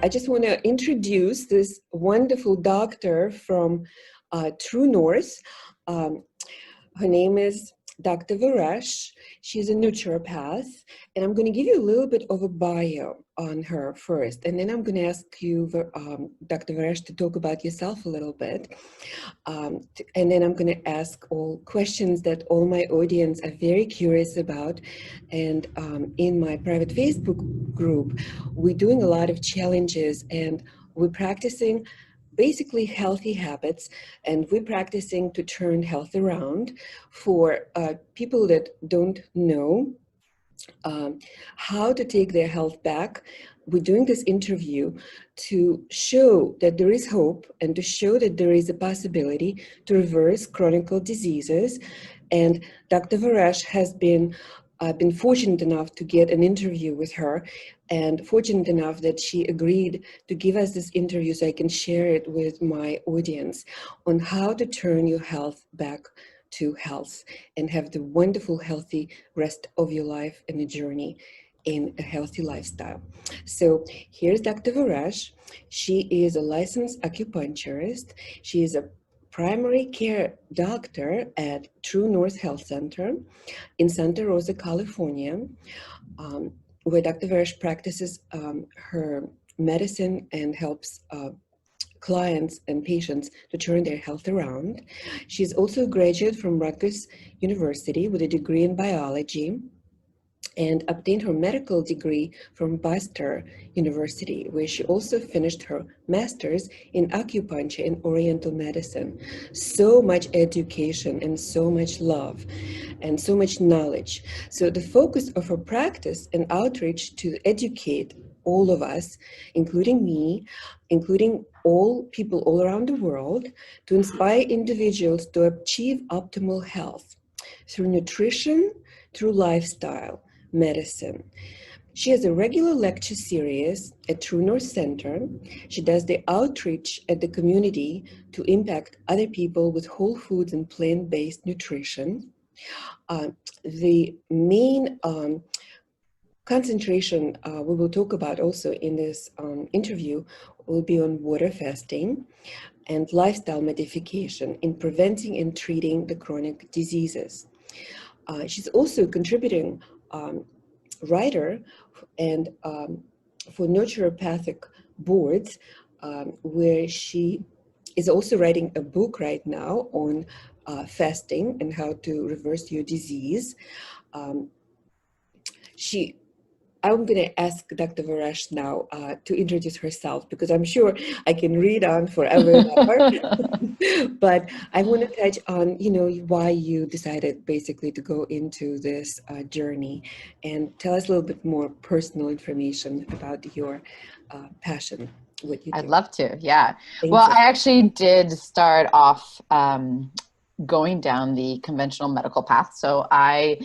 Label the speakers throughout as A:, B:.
A: I just want to introduce this wonderful doctor from TrueNorth. Her name is Dr. Veress. She's a naturopath, and I'm going to give you a little bit of a bio on her first, and then I'm going to ask you, Dr. Veress, to talk about yourself a little bit, and then I'm going to ask all questions that all my audience are very curious about. And in my private Facebook group, we're doing a lot of challenges, and we're practicing basically healthy habits, and we're practicing to turn health around for people that don't know how to take their health back. We're doing this interview to show that there is hope and to show that there is a possibility to reverse chronic diseases. And Dr. Veress has been fortunate enough to get an interview with her, and fortunate enough that she agreed to give us this interview so I can share it with my audience on how to turn your health back to health and have the wonderful, healthy rest of your life and a journey in a healthy lifestyle. So here's Dr. Veress. She is a licensed acupuncturist. She is a primary care doctor at TrueNorth Health Center in Santa Rosa, California, where Dr. Veress practices her medicine and helps clients and patients to turn their health around. She's also a graduate from Rutgers University with a degree in biology, and obtained her medical degree from Bastyr University, where she also finished her master's in acupuncture and oriental medicine. So much education and so much love and so much knowledge. So the focus of her practice and outreach to educate all of us, including me, including all people all around the world, to inspire individuals to achieve optimal health through nutrition, through lifestyle, medicine. She has a regular lecture series at TrueNorth Center. She does the outreach at the community to impact other people with whole foods and plant-based nutrition. The main concentration we will talk about also in this interview will be on water fasting and lifestyle modification in preventing and treating the chronic diseases. She's also contributing writer and for naturopathic boards, where she is also writing a book right now on fasting and how to reverse your disease. I'm going to ask Dr. Veress now to introduce herself, because I'm sure I can read on forever about her. But I want to touch on, why you decided basically to go into this journey, and tell us a little bit more personal information about your passion, what you do.
B: I'd love to, yeah.
A: Thank
B: well,
A: you.
B: I actually did start off going down the conventional medical path. So I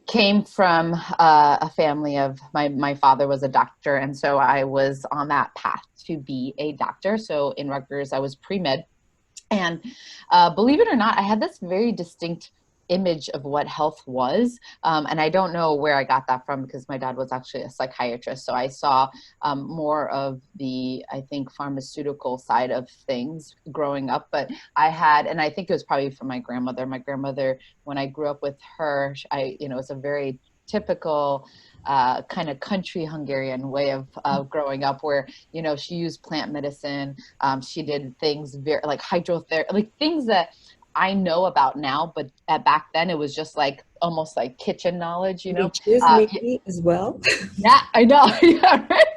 B: came from a family of, my father was a doctor, and so I was on that path to be a doctor. So in Rutgers, I was pre-med, and believe it or not, I had this very distinct image of what health was, and I don't know where I got that from, because my dad was actually a psychiatrist, so I saw more of the, I think, pharmaceutical side of things growing up. But I had, and I think it was probably from my grandmother. My grandmother, when I grew up with her, it's a very typical kind of country Hungarian way of growing up, where, she used plant medicine. She did things very like hydrotherapy, like things that I know about now, but back then it was just like almost like kitchen knowledge,
A: Witches maybe as well.
B: Yeah, I know. Yeah, right?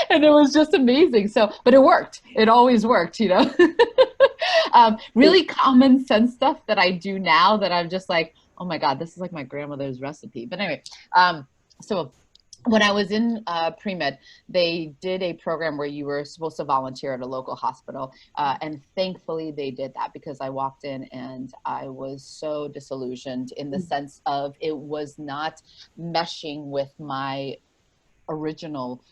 B: And it was just amazing. So, but it worked. It always worked, really common sense stuff that I do now that I'm just like, oh my God, this is like my grandmother's recipe. But anyway, so when I was in pre-med, they did a program where you were supposed to volunteer at a local hospital. And thankfully they did that, because I walked in and I was so disillusioned in the sense of it was not meshing with my original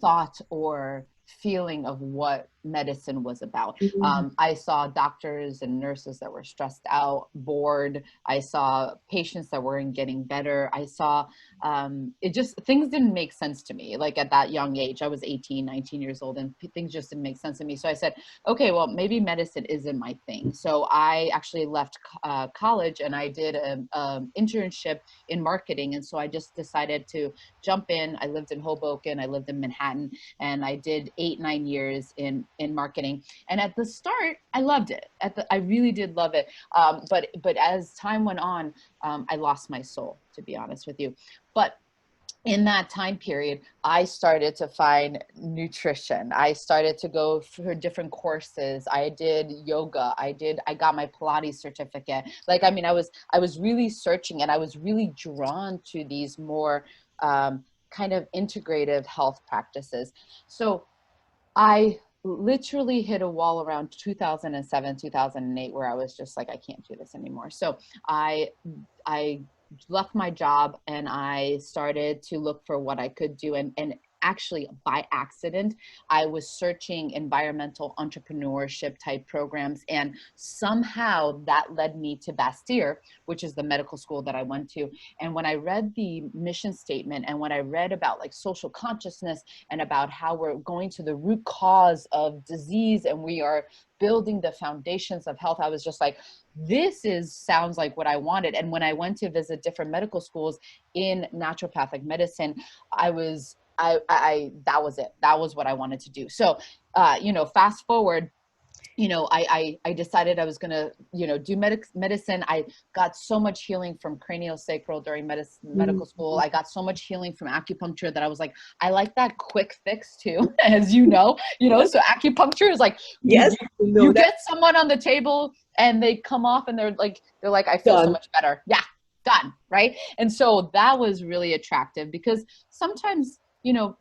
B: thought or feeling of what medicine was about.
A: Mhm.
B: I saw doctors and nurses that were stressed out, bored. I saw patients that weren't getting better. I saw it just, things didn't make sense to me. Like at that young age, I was 18, 19 years old, and things just didn't make sense to me. So I said, okay, well, maybe medicine isn't my thing. So I actually left college, and I did an internship in marketing. And so I just decided to jump in. I lived in Hoboken, I lived in Manhattan, and I did 8-9 years in marketing. And at the start, I loved it. I really did love it. But as time went on, I lost my soul, to be honest with you. But in that time period, I started to find nutrition. I started to go for different courses. I did yoga. I got my Pilates certificate. Like, I mean, I was really searching, and I was really drawn to these more kind of integrative health practices. So I literally hit a wall around 2007, 2008, where I was just like, I can't do this anymore. So I left my job, and I started to look for what I could do. And actually, by accident, I was searching environmental entrepreneurship type programs, and somehow that led me to Bastyr, which is the medical school that I went to. And when I read the mission statement, and when I read about like social consciousness, and about how we're going to the root cause of disease, and we are building the foundations of health, I was just like, sounds like what I wanted. And when I went to visit different medical schools in naturopathic medicine, that was it. That was what I wanted to do. So, fast forward, I decided I was going to, do medicine. I got so much healing from craniosacral during medical school. I got so much healing from acupuncture that I was like, I like that quick fix too, as so acupuncture is like,
A: Yes,
B: you
A: that
B: get someone on the table, and they come off, and they're like, I feel so
A: done.
B: much better. Yeah, done. Right. And so that was really attractive, because sometimes,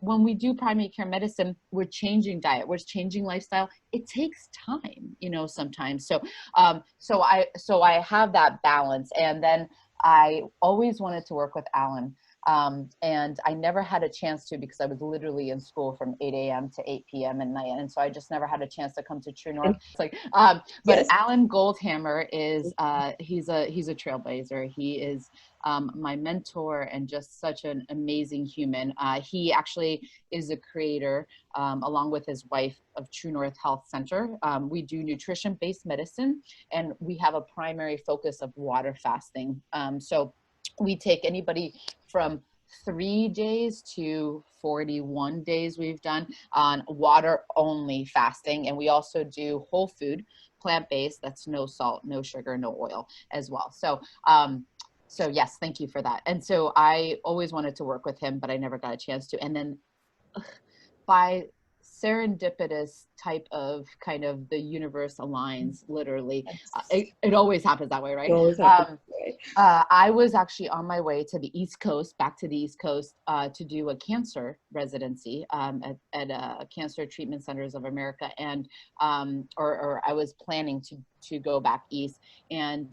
B: when we do primary care medicine, we're changing diet, we're changing lifestyle. It takes time, sometimes. So I have that balance. And then I always wanted to work with Alan. And I never had a chance to, because I was literally in school from 8 a.m. to 8 p.m. at night. And so I just never had a chance to come to TrueNorth. It's like, but
A: Yes.
B: Alan Goldhamer is, he's a trailblazer. He is my mentor, and just such an amazing human. He actually is a creator, along with his wife, of TrueNorth Health Center. We do nutrition-based medicine, and we have a primary focus of water fasting. So we take anybody from 3 days to 41 days we've done on water only fasting. And we also do whole food, plant-based, that's no salt, no sugar, no oil as well. So yes, thank you for that. And so I always wanted to work with him, but I never got a chance to. And then by serendipitous type of kind of the universe aligns, literally, it always happens that way,
A: It
B: right?
A: always happens, right?
B: I was actually on my way to the East Coast, back to the East Coast, to do a cancer residency at Cancer Treatment Centers of America, and or I was planning to go back east, and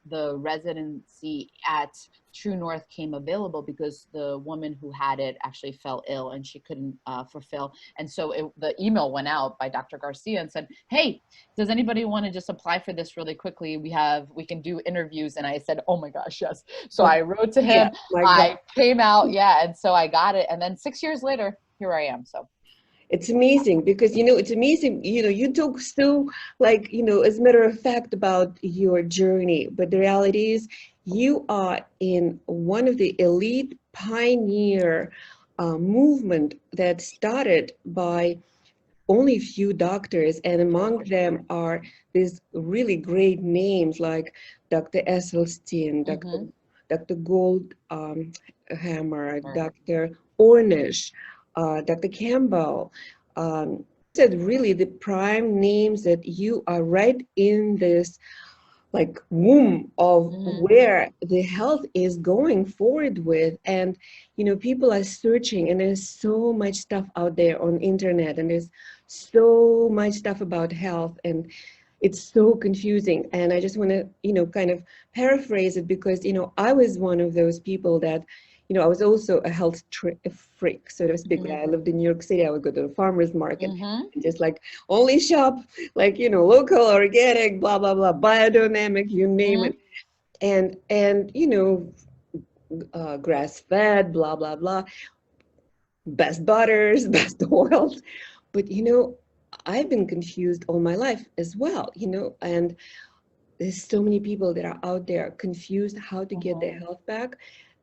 B: the residency at TrueNorth came available because the woman who had it actually fell ill, and she couldn't fulfill. And so the email went out by Dr. Garcia and said, hey, does anybody want to just apply for this really quickly? We can do interviews. And I said, oh my gosh, yes. So I wrote to him,
A: My
B: I
A: God.
B: came out. Yeah. And so I got it. And then 6 years later, here I am. So
A: It's amazing because, it's amazing, you talk so like, as a matter of fact about your journey, but the reality is you are in one of the elite pioneer movement that started by only few doctors, and among them are these really great names like Dr. Esselstyn, Dr. Goldhamer, Dr. Ornish, Dr. Campbell. Said really the prime names that you are right in this like womb of where the health is going forward with. And people are searching, and there's so much stuff out there on internet, and there's so much stuff about health, and it's so confusing. And I just want to kind of paraphrase it, because I was one of those people that I was also a health freak, so to speak. When I lived in New York City, I would go to the farmer's market and just like only shop like, local, organic, blah, blah, blah, biodynamic, you name it. And grass fed, blah, blah, blah, best butters, best oils. But, I've been confused all my life as well, and there's so many people that are out there confused how to get their health back.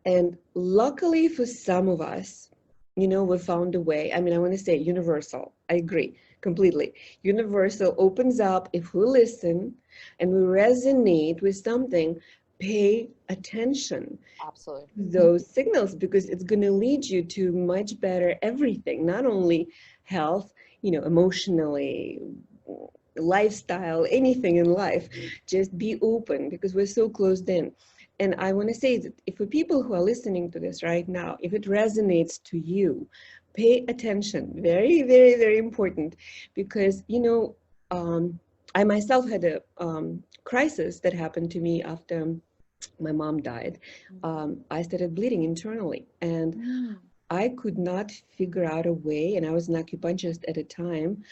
A: And luckily for some of us, we found a way. I mean, I want to say universal. I agree completely. Universal opens up if we listen and we resonate with something, pay attention.
B: Absolutely.
A: To those signals, because it's going to lead you to much better everything, not only health, emotionally, lifestyle, anything in life. Just be open, because we're so closed in. And I want to say that if for people who are listening to this right now, if it resonates to you, pay attention. Very, very, very important, because I myself had a crisis that happened to me after my mom died. I started bleeding internally, and I could not figure out a way, and I was an acupuncturist at a time,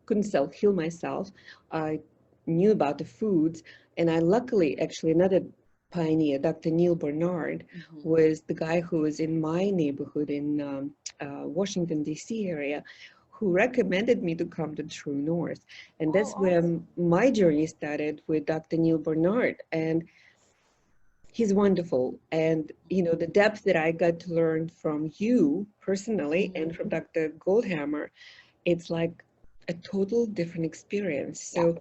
A: couldn't self-heal myself. I knew about the foods, and I luckily, actually, another pioneer, Dr. Neal Barnard, was the guy who was in my neighborhood in Washington, D.C. area, who recommended me to come to TrueNorth. And that's where my journey started, with Dr. Neal Barnard. And he's wonderful. And, the depth that I got to learn from you personally and from Dr. Goldhamer, it's like a total different experience. So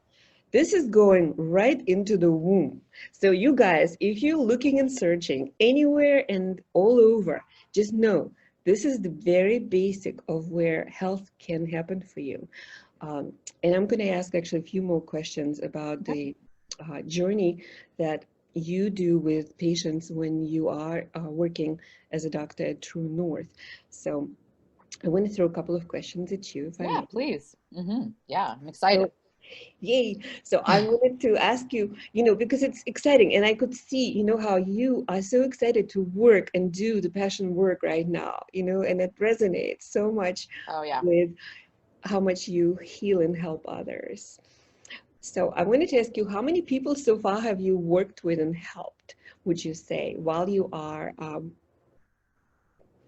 A: this is going right into the womb. So you guys, if you're looking and searching anywhere and all over, just know this is the very basic of where health can happen for you. And I'm going to ask actually a few more questions about the journey that you do with patients when you are working as a doctor at TrueNorth. So I want to throw a couple of questions at you, if I may.
B: Please. Yeah, I'm excited.
A: Yay. So I wanted to ask you, because it's exciting, and I could see, how you are so excited to work and do the passion work right now, and it resonates so much with how much you heal and help others. So I wanted to ask you, how many people so far have you worked with and helped, would you say, while you are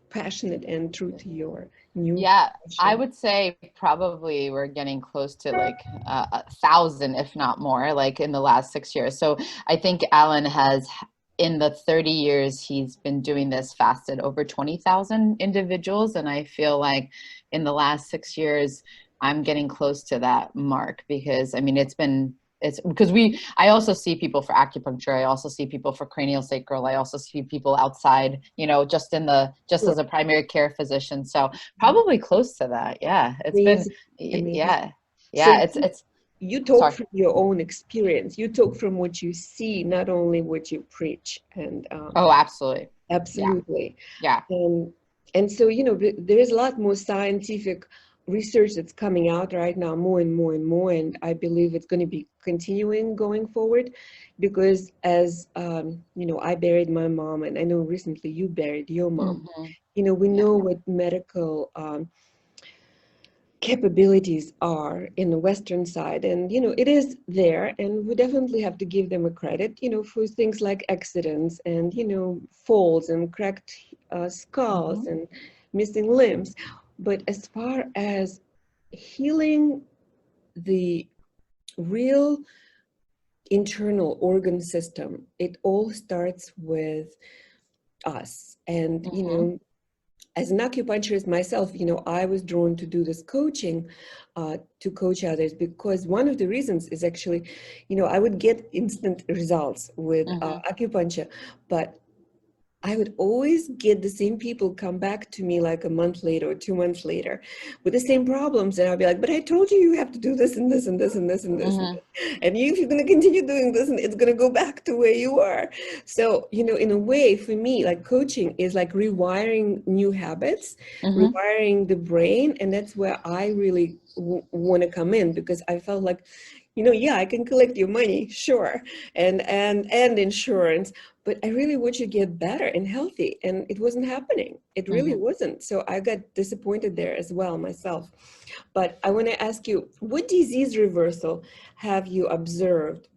A: passionate and true to your new
B: passion? I
A: passion?
B: would say probably we're getting close to like 1,000, if not more, like in the last 6 years. So I think Alan has, in the 30 years he's been doing this, fasted over 20,000 individuals. And I feel like in the last 6 years, I'm getting close to that mark, because I mean, it's because I also see people for acupuncture. I also see people for cranial sacral. I also see people outside, just as a primary care physician. So probably close to that. Yeah. It's
A: Amazing.
B: been,
A: Amazing.
B: yeah,
A: So
B: it's,
A: you talk
B: sorry.
A: from your own experience. You talk from what you see, not only what you preach. And
B: Oh, absolutely.
A: absolutely.
B: Yeah.
A: And so, there is a lot more scientific research that's coming out right now, more and more and more. And I believe it's going to be continuing going forward, because as, I buried my mom, and I know recently you buried your mom. We know what medical capabilities are in the Western side, and it is there, and we definitely have to give them a credit, for things like accidents and falls and cracked skulls and missing limbs. But as far as healing the real internal organ system, it all starts with us. And as an acupuncturist myself, I was drawn to do this coaching, to coach others, because one of the reasons is actually, I would get instant results with acupuncture, but I would always get the same people come back to me like a month later or 2 months later with the same problems. And I'll be like, but I told you have to do this and this and this and this and this. And if you're going to continue doing this, and it's going to go back to where you are. So, in a way, for me, like coaching is like rewiring new habits, rewiring the brain. And that's where I really want to come in, because I felt like, I can collect your money, sure, and insurance, but I really want you to get better and healthy. And it wasn't happening. It really wasn't. So I got disappointed there as well myself. But I want to ask you, what disease reversal have you observed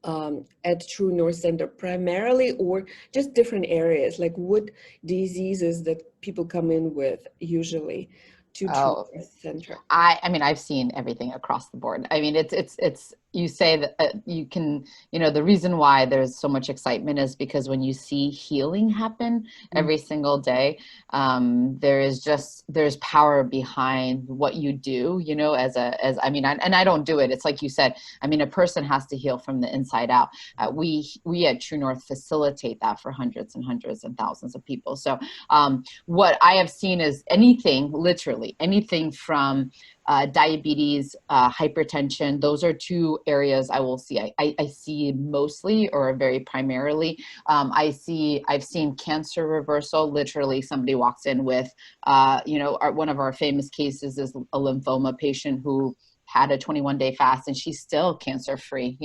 A: at TrueNorth Center primarily, or just different areas? Like what diseases that people come in with usually to TrueNorth Center?
B: I mean, I've seen everything across the board. I mean, it's you say that you can, the reason why there's so much excitement is because when you see healing happen every single day, there's power behind what you do, I mean, and I don't do it. It's like you said, I mean, a person has to heal from the inside out. We at TrueNorth facilitate that for hundreds and hundreds and thousands of people. So what I have seen is literally anything from diabetes, hypertension. Those are two areas I will see. I see mostly or very primarily. I've seen cancer reversal. Literally, somebody walks in with, one of our famous cases is a lymphoma patient who had a 21-day fast and she's still cancer free.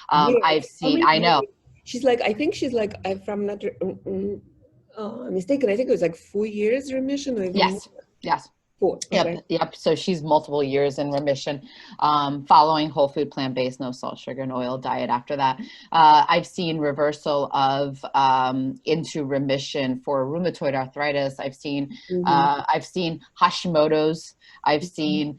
B: I've seen. I know.
A: She's like, I think she's like, if I'm not mistaken, I think it was like 4 years remission or even more.
B: Yes.
A: Okay.
B: Yep. So she's multiple years in remission, following whole food, plant-based, no salt, sugar, and oil diet after that. I've seen reversal of into remission for rheumatoid arthritis. I've seen Hashimoto's. I've seen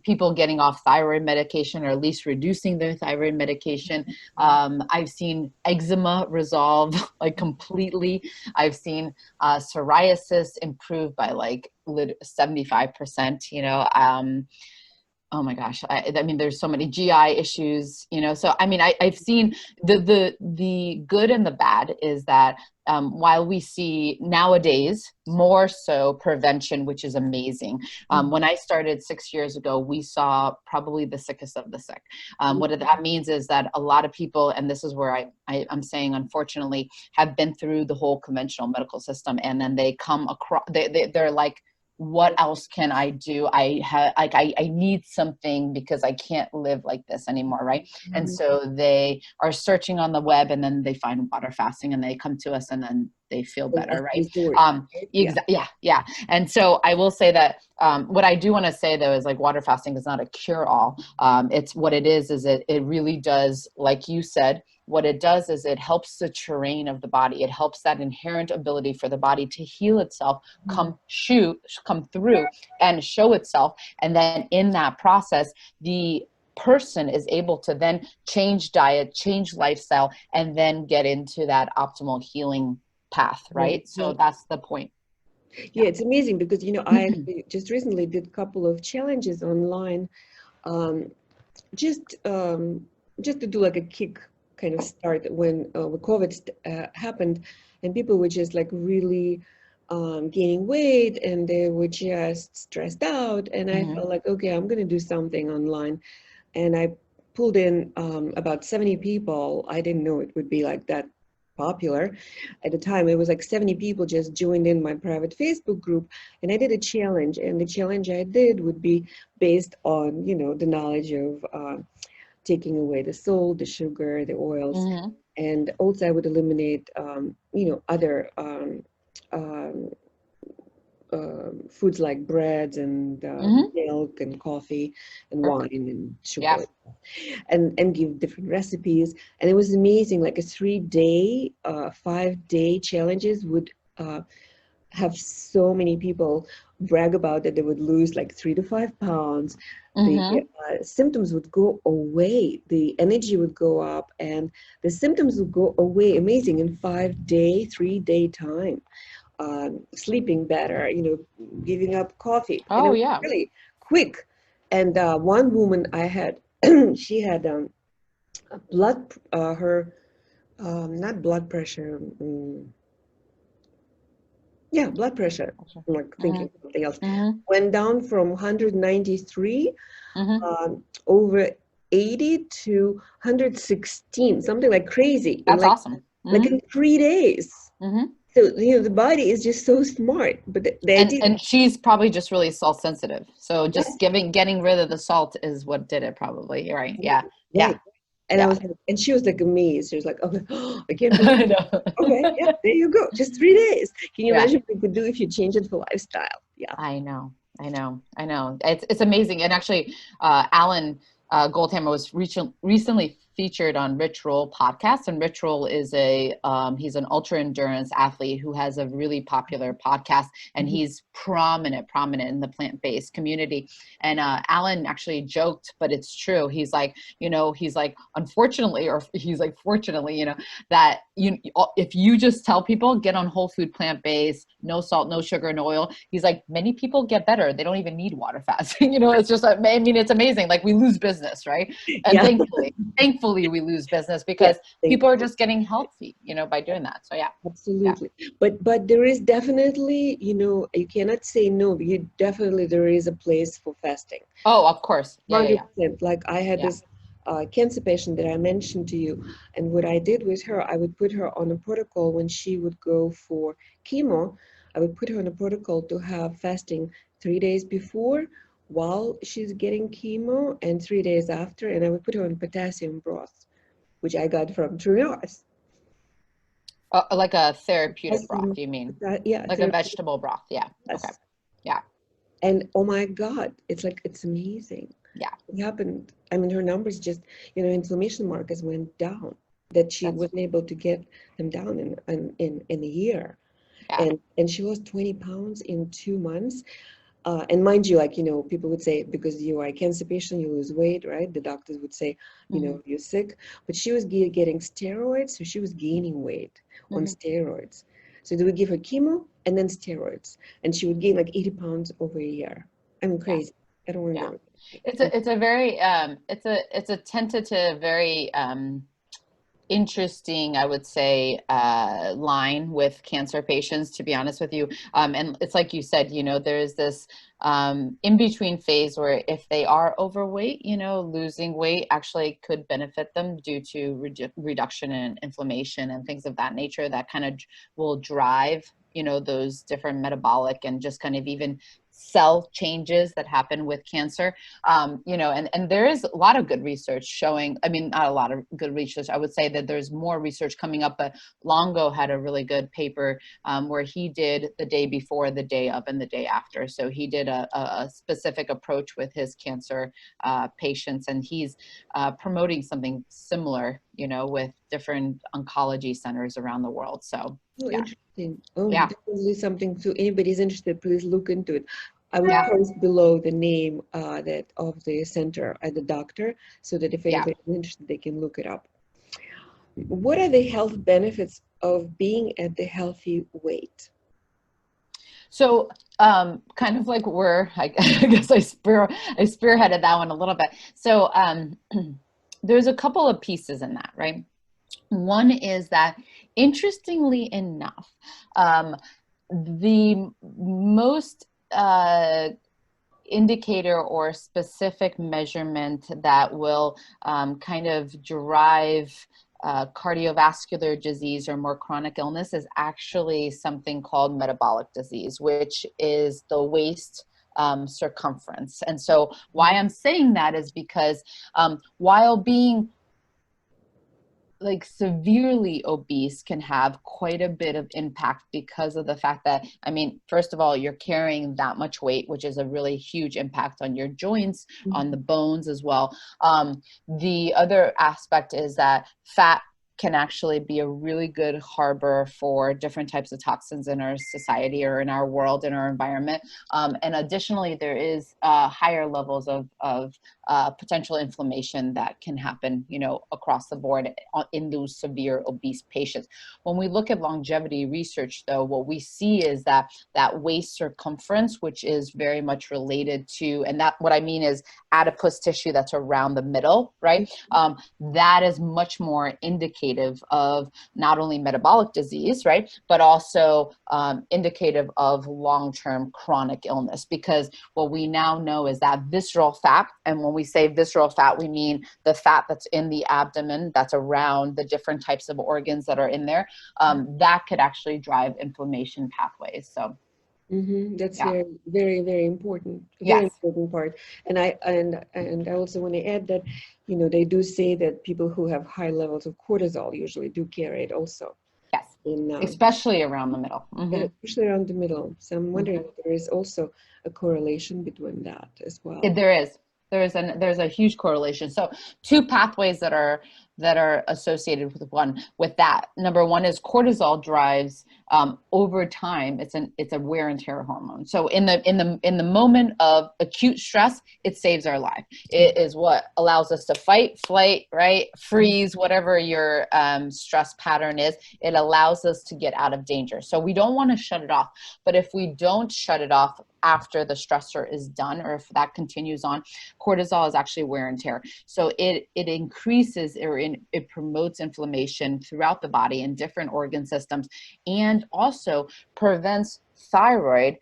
B: people getting off thyroid medication, or at least reducing their thyroid medication. I've seen eczema resolve like completely. I've seen psoriasis improve by like 75%, oh my gosh. I mean, there's so many GI issues, so, I mean, I've seen the good and the bad is that, while we see nowadays more so prevention, which is amazing. When I started 6 years ago, we saw probably the sickest of the sick. What that means is that a lot of people, and this is where I'm saying, unfortunately, have been through the whole conventional medical system, and then they come across, they're like, what else can I do? I need something because I can't live like this anymore, right? And so they are searching on the web, and then they find water fasting, and they come to us, and then they feel better, right? Yeah. And so I will say that what I do want to say though is like water fasting is not a cure-all. It's what it is it really does, like you said, what it does is it helps the terrain of the body. It helps that inherent ability for the body to heal itself, come through and show itself. And then in that process, the person is able to then change diet, change lifestyle, and then get into that optimal healing path, right? So that's the point.
A: Yeah, it's amazing because, I actually just recently did a couple of challenges online, just to do like a kick kind of start when COVID happened, and people were just like really gaining weight, and they were just stressed out, and I felt like, okay, I'm going to do something online, and I pulled in about 70 people. I didn't know it would be like that popular at the time. It was like 70 people just joined in my private Facebook group, and I did a challenge, and the challenge I did would be based on the knowledge of taking away the salt, the sugar, the oils, and also I would eliminate other foods like breads and milk and coffee and wine and sugar, and give different recipes. And it was amazing. Like a 3-day, 5-day challenges would have so many people brag about that they would lose like 3 to 5 pounds. The symptoms would go away, the energy would go up, and the symptoms would go away amazing in 3-day time. Sleeping better, giving up coffee. Really quick. And one woman I had, she had blood, not blood pressure. Blood pressure. I'm like thinking something else. Went down from 193 over 80 to 116, something like crazy.
B: That's awesome.
A: Like in 3 days. So, the body is just so smart. But
B: and she's probably just really salt sensitive. So just getting rid of the salt is what did it probably. Right. Yeah.
A: And I was like, and she was like amazed. She was like, okay, I can't believe
B: I
A: it.
B: know.
A: Okay, yeah, there you go. Just 3 days. Can you
B: Yeah.
A: imagine what you could do if you change it for lifestyle? Yeah.
B: I know. It's amazing. And actually, Alan Goldhamer was recently featured on Rich Roll podcast, and Rich Roll is he's an ultra endurance athlete who has a really popular podcast, and he's prominent in the plant-based community. And Alan actually joked, but it's true. He's like, unfortunately, or he's like, fortunately, that if you just tell people get on whole food, plant-based, no salt, no sugar, no oil, he's like, many people get better. They don't even need water fasting. It's just, it's amazing. Like, we lose business, right? And thankfully we lose business because people are just getting healthy, by doing that. So yeah.
A: Absolutely. But there is definitely, you cannot say no. There is a place for fasting.
B: Oh, of course. Yeah.
A: Like I had this cancer patient that I mentioned to you, and what I did with her, I would put her on a protocol when she would go for chemo. I would put her on a protocol to have fasting 3 days before, while she's getting chemo, and 3 days after, and I would put her on potassium broth, which I got from TrueNorth.
B: Like a therapeutic broth, you mean?
A: Yeah.
B: Like a vegetable broth. Yeah. Yes. Okay. Yeah.
A: And oh my God, it's amazing.
B: Yeah.
A: It happened. I mean, her numbers just, inflammation markers went down, that she wasn't able to get them down in a year. Yeah. And she lost 20 pounds in 2 months. And mind you, people would say, because you are a cancer patient, you lose weight, right? The doctors would say, you're sick. But she was getting steroids, so she was gaining weight on steroids. So they would give her chemo and then steroids, and she would gain like 80 pounds over a year. I'm crazy. I don't want to go.
B: It's a very it's a tentative, very interesting, I would say, line with cancer patients, to be honest with you. And it's like you said, there's this in-between phase where if they are overweight, losing weight actually could benefit them due to reduction in inflammation and things of that nature that kind of will drive, those different metabolic and just kind of even cell changes that happen with cancer. And there is a lot of good research showing, not a lot of good research, I would say that there's more research coming up, but Longo had a really good paper where he did the day before, the day of, and the day after. So he did a specific approach with his cancer patients, and he's promoting something similar, with different oncology centers around the world. So
A: interesting. Definitely something. So anybody's interested, please look into it. I will post below the name of the center and the doctor, so that if anybody's interested, they can look it up. What are the health benefits of being at the healthy weight?
B: So kind of like I guess I spearheaded that one a little bit. So there's a couple of pieces in that, right? One is that, interestingly enough, the most indicator or specific measurement that will kind of drive cardiovascular disease or more chronic illness is actually something called metabolic disease, which is the waist circumference. And so why I'm saying that is because while being like severely obese can have quite a bit of impact because of the fact that, first of all, you're carrying that much weight, which is a really huge impact on your joints, on the bones as well. The other aspect is that fat can actually be a really good harbor for different types of toxins in our society or in our world, in our environment. And additionally, there is higher levels of potential inflammation that can happen, across the board in those severe obese patients. When we look at longevity research, though, what we see is that waist circumference, which is very much related to, and that what I mean is adipose tissue that's around the middle, right? That is much more indicative of not only metabolic disease, right, but also indicative of long-term chronic illness, because what we now know is that visceral fat, and when we say visceral fat, we mean the fat that's in the abdomen, that's around the different types of organs that are in there, that could actually drive inflammation pathways. So
A: That's
B: Yeah.
A: very, very, very important. Very
B: Yes.
A: important part. And I also want to add that, they do say that people who have high levels of cortisol usually do carry it also
B: Yes.
A: in
B: Especially around the middle.
A: especially around the middle. So I'm wondering
B: Hmm.
A: if there is also a correlation between that as well.
B: There is. There's a huge correlation. So two pathways that are associated with that. Number one is cortisol drives over time. It's a wear and tear hormone. So in the moment of acute stress, it saves our life. It is what allows us to fight, flight, right, freeze, whatever your stress pattern is. It allows us to get out of danger. So we don't want to shut it off. But if we don't shut it off after the stressor is done, or if that continues on, cortisol is actually wear and tear. So it increases it promotes inflammation throughout the body in different organ systems, and also prevents thyroid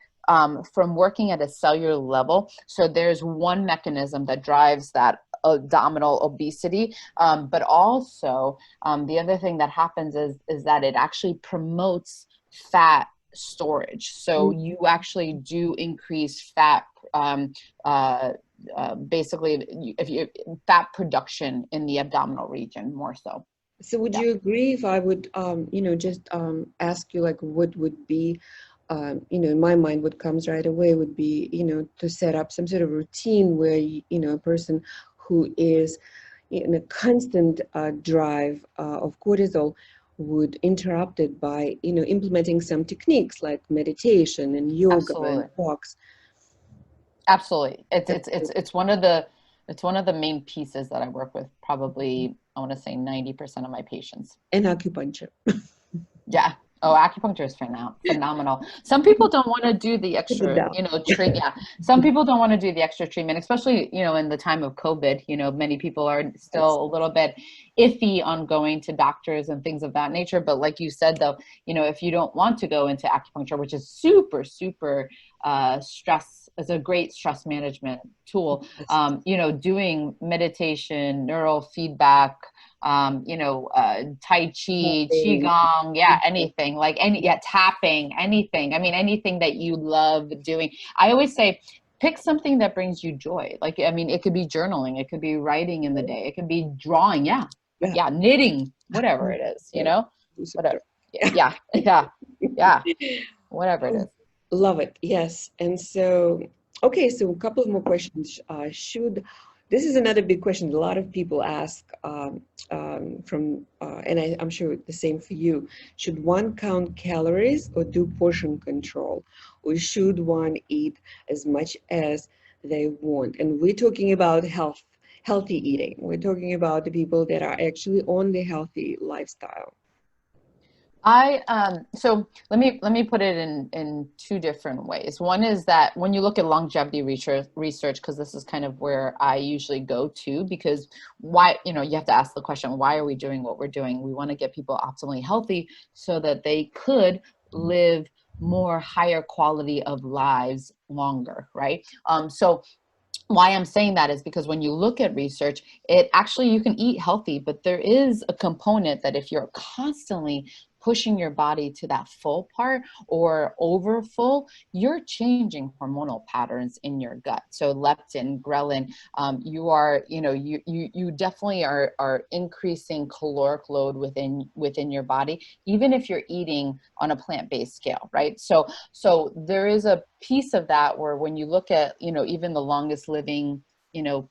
B: from working at a cellular level. So there's one mechanism that drives that abdominal obesity, but also the other thing that happens is that it actually promotes fat storage. So you actually do increase fat, basically, if you fat production in the abdominal region more so.
A: So would
B: Yeah.
A: you agree if I would, just ask you like what would be, in my mind, what comes right away would be, to set up some sort of routine where, a person who is in a constant drive of cortisol would interrupt it by, implementing some techniques like meditation and yoga and
B: Absolutely.
A: walks.
B: Absolutely. It's one of the main pieces that I work with, probably I want to say 90% of my patients.
A: And acupuncture.
B: Yeah. Oh, acupuncture is phenomenal. Some people don't want to do the
A: Put it
B: extra,
A: down.
B: treat. Yeah. Some people don't want to do the extra treatment, especially, in the time of COVID, many people are
A: Yes.
B: still a little bit iffy on going to doctors and things of that nature. But like you said, though, if you don't want to go into acupuncture, which is super, super is a great stress management tool,
A: Yes.
B: doing meditation, neural feedback, Tai Chi,
A: Tapping.
B: Qigong, yeah, anything tapping, anything. I mean, anything that you love doing. I always say, pick something that brings you joy. Like, I mean, it could be journaling, it could be writing in the day, it could be drawing. Yeah.
A: Yeah.
B: Yeah. Knitting, whatever it is,
A: Right. Do some
B: whatever.
A: job. Yeah.
B: Yeah. Yeah. Yeah. Whatever it
A: Oh,
B: is.
A: love it. Yes. And so, okay, so a couple of more questions. This is another big question a lot of people ask, and I'm sure the same for you. Should one count calories or do portion control? Or should one eat as much as they want? And we're talking about healthy eating. We're talking about the people that are actually on the healthy lifestyle.
B: So let me put it in two different ways. One is that when you look at longevity research, because this is kind of where I usually go to, because why, you have to ask the question, why are we doing what we're doing? We want to get people optimally healthy so that they could live more higher quality of lives longer, right? So why I'm saying that is because when you look at research, it actually, you can eat healthy, but there is a component that if you're constantly pushing your body to that full part or over full, you're changing hormonal patterns in your gut. So leptin, ghrelin, you are, you definitely are increasing caloric load within your body, even if you're eating on a plant-based scale, right? So there is a piece of that where when you look at, even the longest living,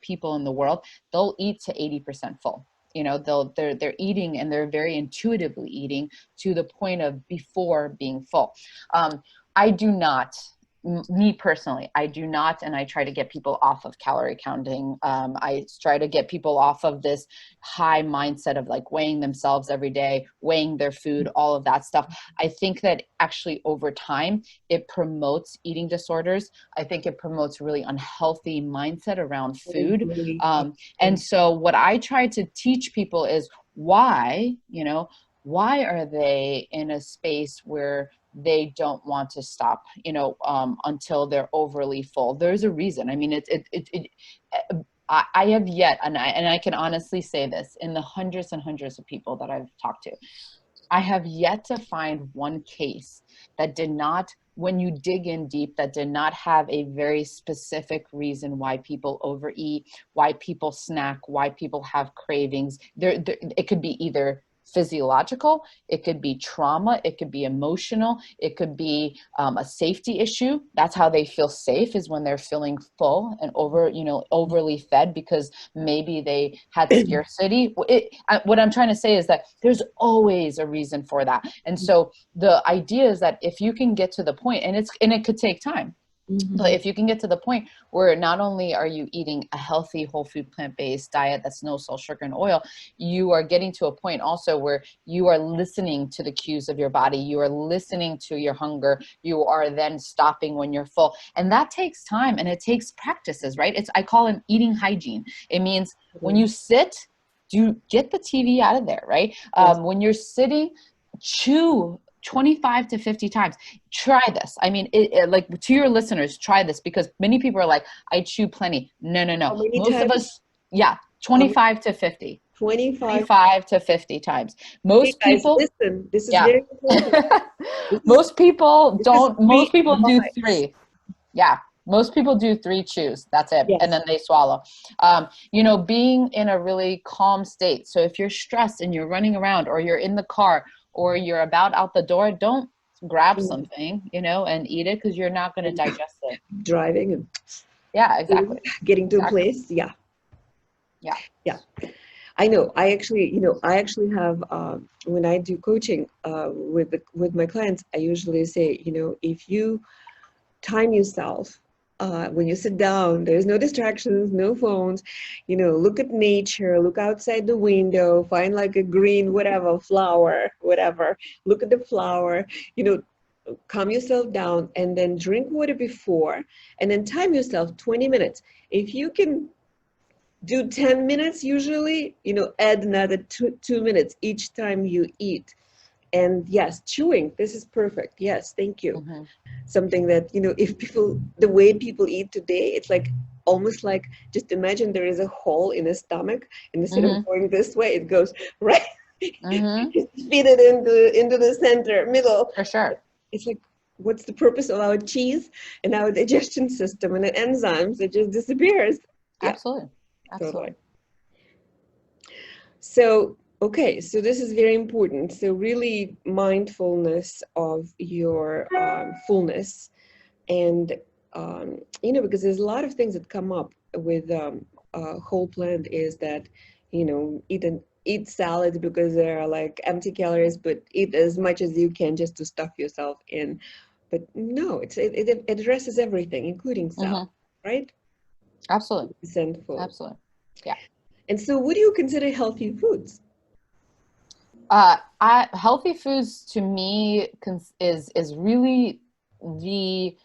B: people in the world, they'll eat to 80% full. They're eating, and they're very intuitively eating to the point of before being full. I do not, me personally, I do not, and I try to get people off of calorie counting. I try to get people off of this high mindset of like weighing themselves every day, weighing their food, all of that stuff. I think that actually over time, it promotes eating disorders. I think it promotes really unhealthy mindset around food.
A: Agree.
B: And so what I try to teach people is why are they in a space where they don't want to stop, until they're overly full? There's a reason. I mean, I have yet, and I can honestly say this, in the hundreds and hundreds of people that I've talked to, I have yet to find one case that did not, when you dig in deep, that did not have a very specific reason why people overeat, why people snack, why people have cravings. It could be either physiological, it could be trauma, it could be emotional, it could be a safety issue. That's how they feel safe, is when they're feeling full and overly fed because maybe they had scarcity. What I'm trying to say is that there's always a reason for that. And so the idea is that if you can get to the point, and it could take time, but if you can get to the point where not only are you eating a healthy, whole food, plant-based diet that's no salt, sugar, and oil, you are getting to a point also where you are listening to the cues of your body. You are listening to your hunger. You are then stopping when you're full. And that takes time, and it takes practices, right? I call it eating hygiene. It means when you sit, you get the TV out of there, right?
A: Yes.
B: When you're sitting, chew 25 to 50 times. Try this. I mean, like, to your listeners, try this, because many people are like, I chew plenty. No.
A: How many
B: Most
A: times?
B: of us, 25 to 50.
A: 25.
B: 25 to 50 times.
A: Okay,
B: Most
A: guys,
B: people,
A: listen. This is
B: yeah.
A: very important.
B: Most people most
A: three
B: people do
A: bites.
B: 3. Yeah. Most people do 3 chews. That's it.
A: Yes.
B: And then they swallow. Being in a really calm state. So if you're stressed and you're running around, or you're in the car, or you're about out the door, don't grab something, and eat it, because you're not going to digest it.
A: Driving and
B: Yeah, exactly.
A: getting to a place. Yeah. I know. I actually have, when I do coaching with my clients, I usually say, if you time yourself, when you sit down, there's no distractions, no phones, look at nature, look outside the window, find like a green, whatever, flower, whatever, look at the flower, calm yourself down, and then drink water before, and then time yourself 20 minutes. If you can do 10 minutes usually, add another 2 minutes each time you eat. And yes, chewing, this is perfect. Yes, thank you. Something that, if the way people eat today, it's like almost like, just imagine there is a hole in the stomach, and instead of going this way, it goes right. Just feed it into the center, middle.
B: For sure.
A: It's like, what's the purpose of our cheese and our digestion system and the enzymes? It just disappears. Yeah.
B: Absolutely.
A: Totally. So, okay, so this is very important. So really mindfulness of your fullness, and, because there's a lot of things that come up with whole plant, is that, eat salad because they're like empty calories, but eat as much as you can just to stuff yourself in. But no, it addresses everything, including salad, right?
B: Absolutely.
A: Resentful.
B: Absolutely. Yeah.
A: And so what do you consider healthy foods?
B: Healthy foods to me is really the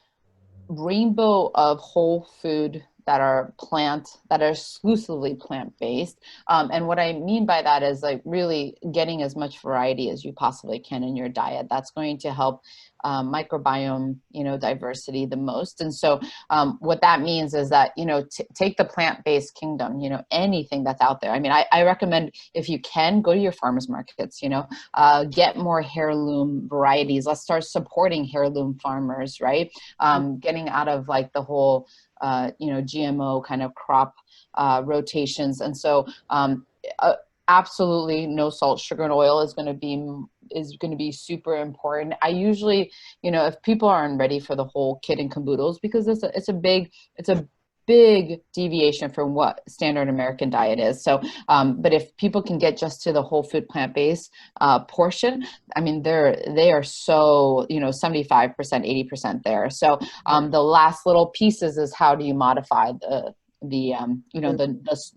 B: rainbow of whole food that are exclusively plant-based. And what I mean by that is like really getting as much variety as you possibly can in your diet. That's going to help microbiome, diversity the most. And so what that means is that, take the plant-based kingdom, anything that's out there. I mean, I recommend, if you can, go to your farmers markets, get more heirloom varieties. Let's start supporting heirloom farmers, right? Getting out of like the whole, GMO kind of crop rotations. And so absolutely no salt, sugar, and oil is going to be super important. I usually, if people aren't ready for the whole kit and caboodles, because it's a big deviation from what standard American diet is. So, but if people can get just to the whole food plant-based portion, I mean, they are so, 75%, 80% there. So the last little pieces is, how do you modify the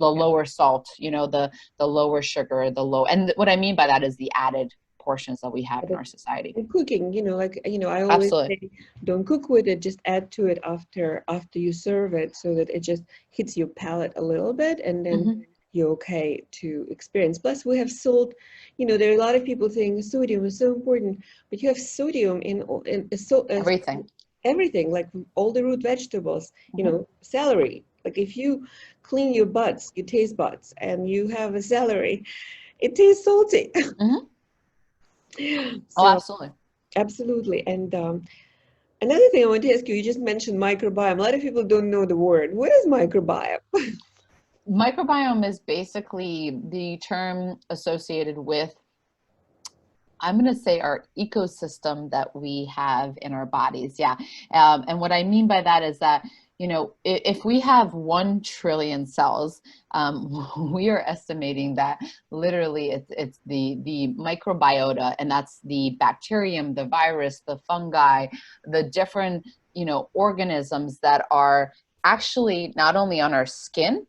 B: lower salt, the lower sugar, and what I mean by that is the added portions that we have in our society.
A: And cooking, I always say, don't cook with it, just add to it after you serve it, so that it just hits your palate a little bit, and then you're okay to experience. Plus, we have salt. There are a lot of people saying sodium is so important, but you have sodium in everything, like all the root vegetables, celery. Like if you clean your taste buds, and you have a celery, it tastes salty.
B: Oh,
A: So
B: absolutely.
A: absolutely. And another thing I want to ask you, you just mentioned microbiome. A lot of people don't know the word. What is microbiome?
B: Microbiome is basically the term associated with, I'm going to say, our ecosystem that we have in our bodies. Yeah. And what I mean by that is that, if we have 1 trillion cells, we are estimating that literally it's the microbiota, and that's the bacterium, the virus, the fungi, the different, organisms that are actually not only on our skin,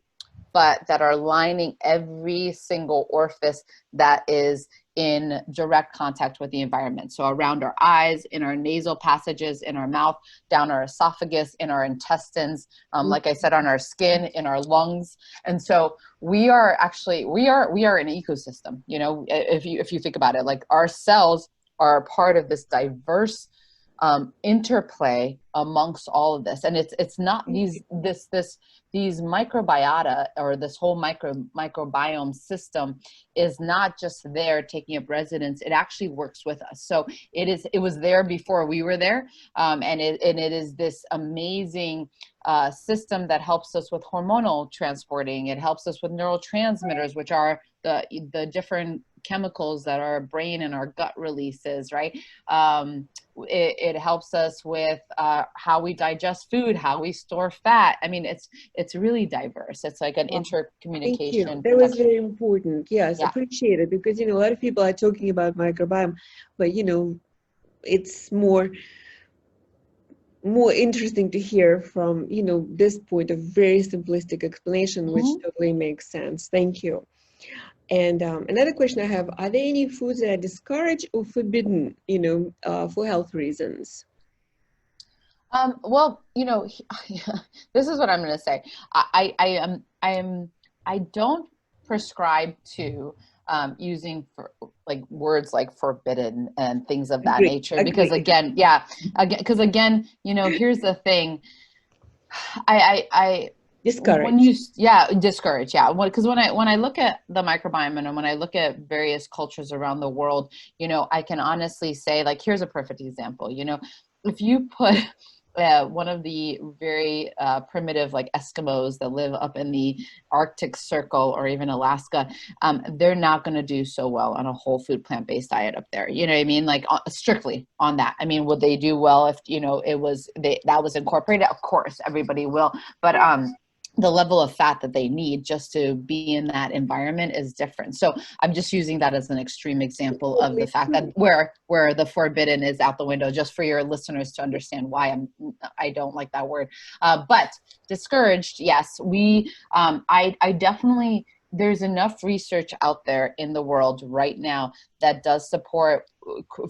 B: but that are lining every single orifice that is in direct contact with the environment. So around our eyes, in our nasal passages, in our mouth, down our esophagus, in our intestines, like I said, on our skin, in our lungs. And so we are an ecosystem. If you think about it, like our cells are a part of this diverse interplay amongst all of this. And it's not these microbiota, or this whole microbiome system is not just there taking up residence. It actually works with us. So it was there before we were there. And it is this amazing system that helps us with hormonal transporting. It helps us with neurotransmitters, which are the different chemicals that our brain and our gut releases, right? It helps us with how we digest food, how we store fat. I mean, it's really diverse. It's like an
A: Thank you.
B: intercommunication
A: That was
B: protection.
A: very important. Yes,
B: Yeah.
A: appreciate it, because a lot of people are talking about microbiome, but it's more interesting to hear from this point of very simplistic explanation, which
B: Mm-hmm.
A: totally makes sense. Thank you. And another question I have: are there any foods that are discouraged or forbidden, for health reasons?
B: Well, this is what I'm going to say. I don't prescribe to using for like words like forbidden and things of that
A: Agree,
B: nature, because
A: agree.
B: again, here's the thing. I when you
A: Discouraged.
B: discourage, because when I look at the microbiome, and when I look at various cultures around the world, I can honestly say, like, here's a perfect example. If you put one of the very primitive, like, Eskimos that live up in the Arctic Circle or even Alaska, they're not going to do so well on a whole food plant-based diet up there. You know what I mean? Like, strictly on that. I mean, would they do well if that was incorporated? Of course, everybody will, but the level of fat that they need just to be in that environment is different. So I'm just using that as an extreme example of the
A: Totally
B: fact that
A: true.
B: where the forbidden is out the window, just for your listeners to understand why I don't like that word. But discouraged, yes, I definitely, there's enough research out there in the world right now that does support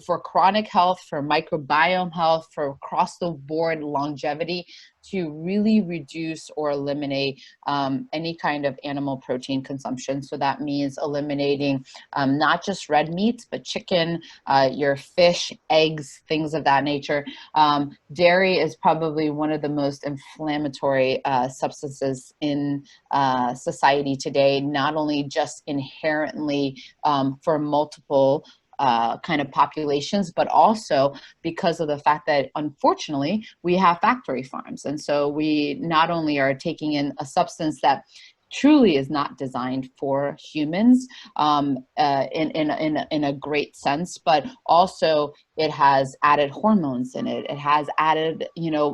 B: for chronic health, for microbiome health, for across the board longevity, to really reduce or eliminate any kind of animal protein consumption. So that means eliminating not just red meats, but chicken, your fish, eggs, things of that nature. Dairy is probably one of the most inflammatory substances in society today, not only just inherently for multiple kind of populations, but also because of the fact that, unfortunately, we have factory farms. And so we not only are taking in a substance that truly is not designed for humans in a great sense, but also it has added hormones in it. It has added,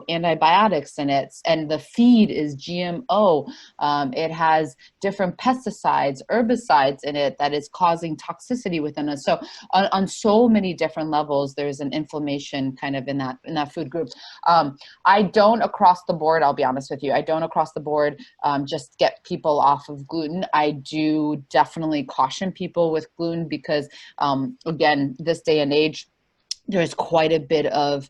B: antibiotics in it, and the feed is GMO. It has different pesticides, herbicides in it that is causing toxicity within us. So on so many different levels, there's an inflammation kind of in that food group. I don't across the board, I'll be honest with you, I don't across the board just get people off of gluten. I do definitely caution people with gluten because, again, this day and age, there's quite a bit of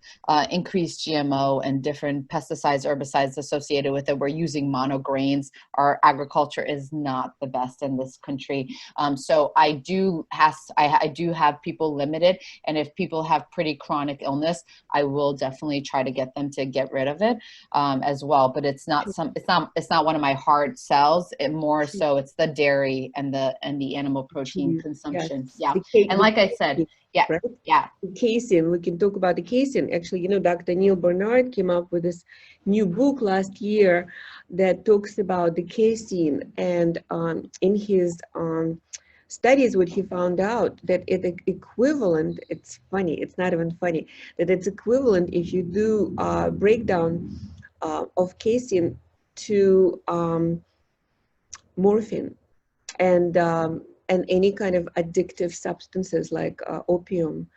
B: increased GMO and different pesticides, herbicides associated with it. We're using monograins. Our agriculture is not the best in this country. So I do have people limited. And if people have pretty chronic illness, I will definitely try to get them to get rid of it as well. But it's not one of my hard sells. It more so it's the dairy and the animal protein
A: Yes.
B: consumption. Yeah.
A: The cake,
B: And like I said, Yeah.
A: right?
B: Yeah.
A: Casein, we can talk about the casein. Actually, you know, Dr. Neal Barnard came up with this new book last year that talks about the casein, and in his studies, what he found out that it equivalent, it's funny, it's not even funny, that it's equivalent if you do a breakdown of casein to morphine and any kind of addictive substances like opium.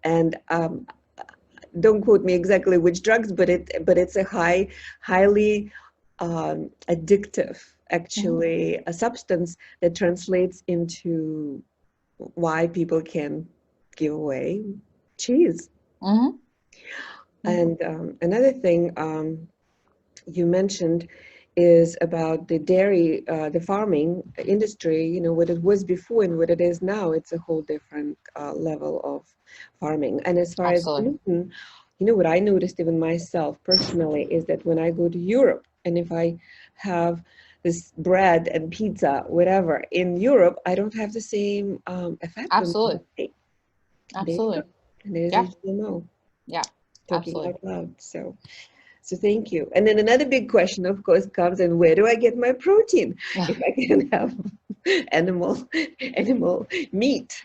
A: And don't quote me exactly which drugs, but it's a highly addictive, actually, a substance that translates into why people can give away cheese.
B: Mm-hmm.
A: And another thing you mentioned is about the dairy, the farming industry, you know, what it was before and what it is now. It's a whole different level of farming. And as far as
B: Absolutely.
A: gluten, you know, what I noticed even myself personally is that when I go to Europe and if I have this bread and pizza, whatever, in Europe, I don't have the same effect on
B: Absolutely.
A: my body. There you go.
B: Absolutely.
A: And there's
B: Yeah.
A: a GMO,
B: Yeah.
A: talking
B: Absolutely.
A: out loud. So thank you. And then another big question, of course, comes, and where do I get my protein if I can have animal meat?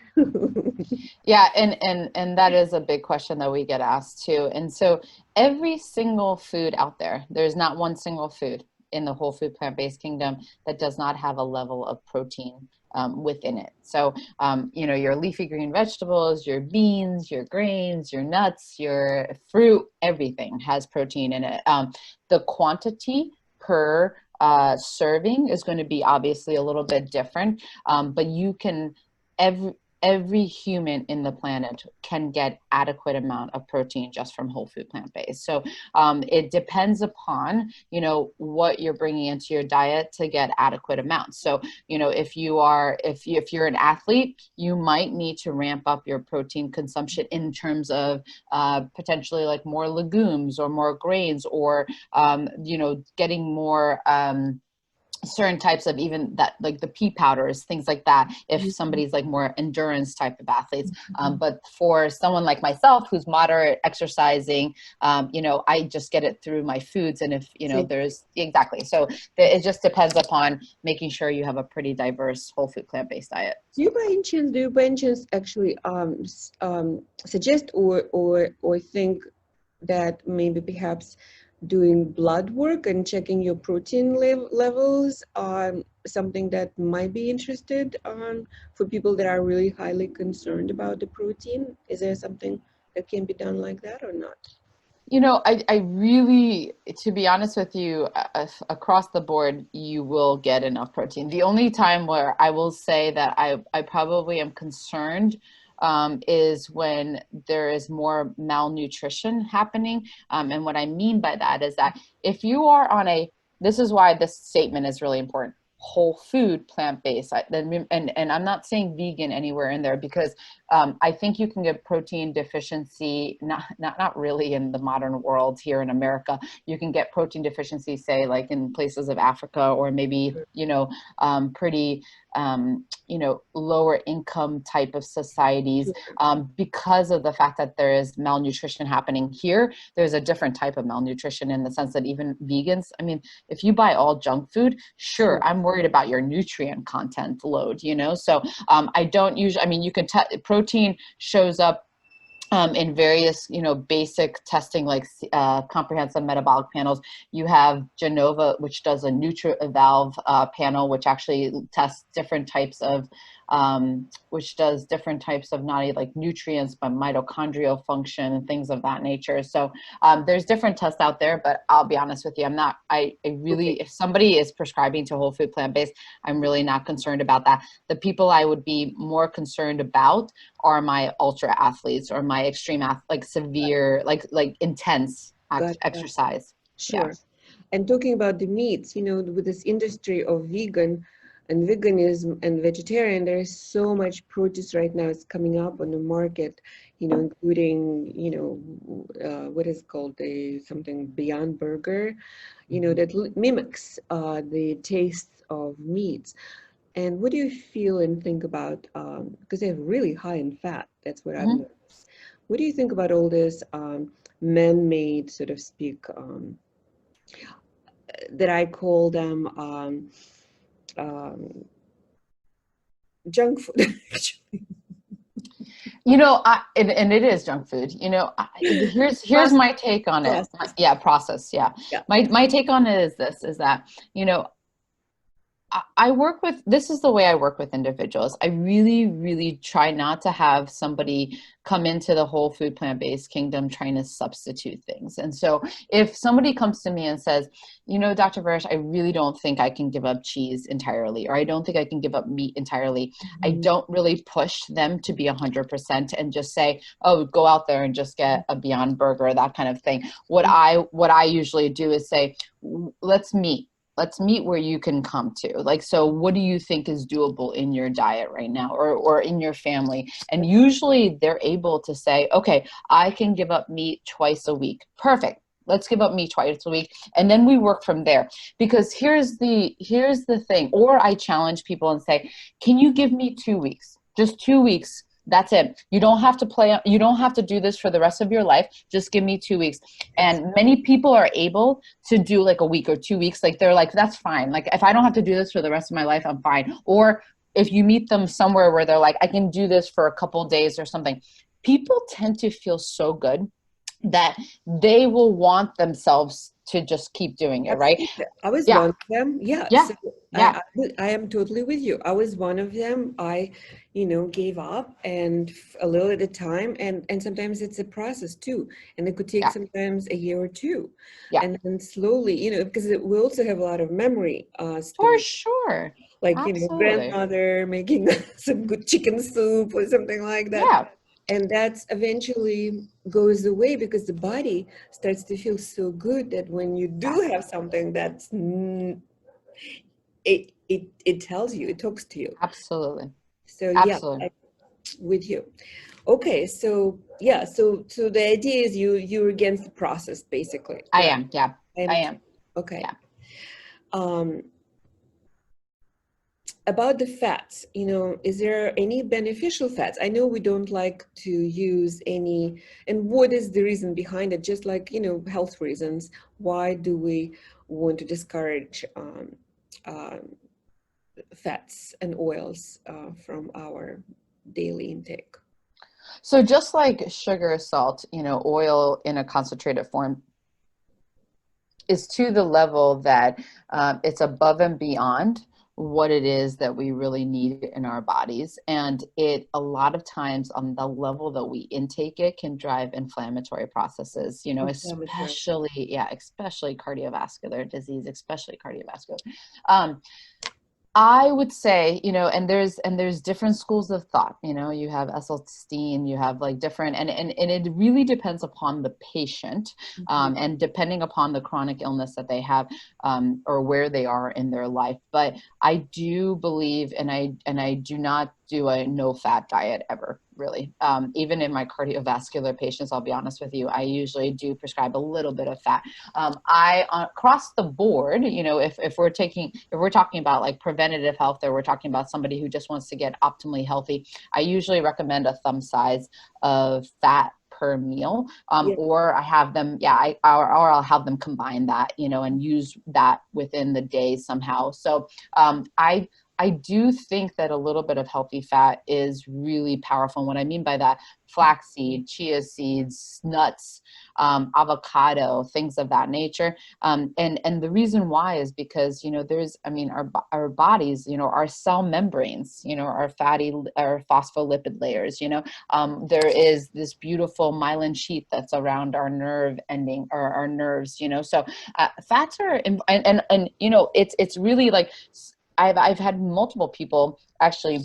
B: Yeah, and that is a big question that we get asked too. And so every single food out there, there's not one single food in the whole food plant-based kingdom that does not have a level of protein within it. So, you know, your leafy green vegetables, your beans, your grains, your nuts, your fruit, everything has protein in it. The quantity per serving is going to be obviously a little bit different, but you can, every human in the planet can get adequate amount of protein just from whole food plant-based. So it depends upon, you know, what you're bringing into your diet to get adequate amounts. So, you know, if you're an athlete, you might need to ramp up your protein consumption in terms of potentially like more legumes or more grains, or you know, getting more certain types of, even that, like the pea powders, things like that, if somebody's like more endurance type of athletes. But for someone like myself who's moderate exercising, you know, I just get it through my foods. And if, you know, there's exactly, so it just depends upon making sure you have a pretty diverse whole food plant-based diet.
A: Do you by any chance actually suggest or think that maybe perhaps doing blood work and checking your protein levels are something that might be interested for people that are really highly concerned about the protein? Is there something that can be done like that or not?
B: You know, I really, to be honest with you, across the board, you will get enough protein. The only time where I will say that I probably am concerned is when there is more malnutrition happening. And what I mean by that is that if you are on this is why this statement is really important, whole food, plant-based. And I'm not saying vegan anywhere in there, because I think you can get protein deficiency, not really in the modern world here in America. You can get protein deficiency, say, like in places of Africa, or maybe, you know, pretty, you know, lower income type of societies, because of the fact that there is malnutrition happening here. There's a different type of malnutrition in the sense that even vegans, I mean, if you buy all junk food, sure, I'm worried about your nutrient content load, you know? So I don't usually, I mean, you can protein shows up in various, you know, basic testing, like comprehensive metabolic panels. You have Genova, which does a NutriValve panel, which actually tests different types of, which does different types of not like nutrients, but mitochondrial function and things of that nature. So there's different tests out there, but I'll be honest with you, I really, if somebody is prescribing to whole food plant-based, I'm really not concerned about that. The people I would be more concerned about are my ultra athletes or my extreme like severe, like intense exercise.
A: Sure.
B: Yeah.
A: And talking about the meats, you know, with this industry of vegan and veganism and vegetarian, there is so much produce right now. It's coming up on the market, you know, including, you know, what is called something Beyond Burger, you know, that mimics the taste of meats. And what do you feel and think about, because they're really high in fat? That's what I've
B: Mhm.
A: noticed. What do you think about all this man-made, so to speak, that I call them um, junk food, actually.
B: And it is junk food. Here's
A: Processed,
B: my take on it.
A: processed.
B: Yeah, process. Yeah.
A: Yeah.
B: My take on it is this, is that, you know, I work with, this is the way I work with individuals. I really, really try not to have somebody come into the whole food plant-based kingdom trying to substitute things. And so if somebody comes to me and says, Dr. Veress, I really don't think I can give up cheese entirely, or I don't think I can give up meat entirely. I
A: Mhm.
B: don't really push them to be 100% and just say, oh, go out there and just get a Beyond Burger, that kind of thing. What I usually do is say, let's meet. Let's meet where you can come to. Like, so what do you think is doable in your diet right now, or in your family? And usually they're able to say, okay, I can give up meat twice a week. Perfect. Let's give up meat twice a week. And then we work from there. Because here's the thing. Or I challenge people and say, can you give me 2 weeks? Just 2 weeks. That's it. You don't have to you don't have to do this for the rest of your life. Just give me 2 weeks. And many people are able to do like a week or 2 weeks. Like, they're like, that's fine. Like, if I don't have to do this for the rest of my life, I'm fine. Or if you meet them somewhere where they're like, I can do this for a couple days or something, people tend to feel so good that they will want themselves to just keep doing it, right?
A: Absolutely. I was
B: Yeah,
A: one of them. Yeah.
B: yeah,
A: So
B: yeah.
A: I am totally with you. I was one of them. I, gave up and a little at a time. And sometimes it's a process too. And it could take
B: Yeah,
A: sometimes a year or two.
B: yeah,
A: And then slowly, because we also have a lot of memory
B: for
A: stored.
B: sure.
A: Like,
B: Absolutely.
A: grandmother making some good chicken soup or something like that.
B: Yeah,
A: And that eventually goes away because the body starts to feel so good that when you do
B: yeah,
A: have something that's it tells you, it talks to you.
B: absolutely.
A: So yeah,
B: Absolutely.
A: with you. Okay, so yeah, so the idea is you're against the process, basically,
B: I
A: right?
B: am. Yeah,
A: I
B: I
A: am too.
B: am.
A: Okay.
B: Yeah.
A: Um, about the fats, is there any beneficial fats? I know we don't like to use any, and what is the reason behind it? Just like, health reasons. Why do we want to discourage um, fats and oils from our daily intake?
B: So just like sugar, salt, oil in a concentrated form is to the level that it's above and beyond what it is that we really need in our bodies. And it, a lot of times on the level that we intake it, can drive inflammatory processes,
A: Inflammatory.
B: especially cardiovascular disease, especially cardiovascular. I would say, and there's different schools of thought. You have Esselstyn, you have like different, and it really depends upon the patient,
A: Mhm.
B: and depending upon the chronic illness that they have, or where they are in their life. But I do believe, and I do not do a no fat diet ever, really. Even in my cardiovascular patients, I'll be honest with you, I usually do prescribe a little bit of fat. I across the board, if we're talking about like preventative health, or we're talking about somebody who just wants to get optimally healthy, I usually recommend a thumb size of fat per meal,
A: Yeah.
B: or I have them, or I'll have them combine that, and use that within the day somehow. So I do think that a little bit of healthy fat is really powerful. And what I mean by that, flaxseed, chia seeds, nuts, avocado, things of that nature. And the reason why is because, our bodies, our cell membranes, our phospholipid layers, there is this beautiful myelin sheath that's around our nerve ending, or our nerves, so fats are, and it's really like, I've had multiple people actually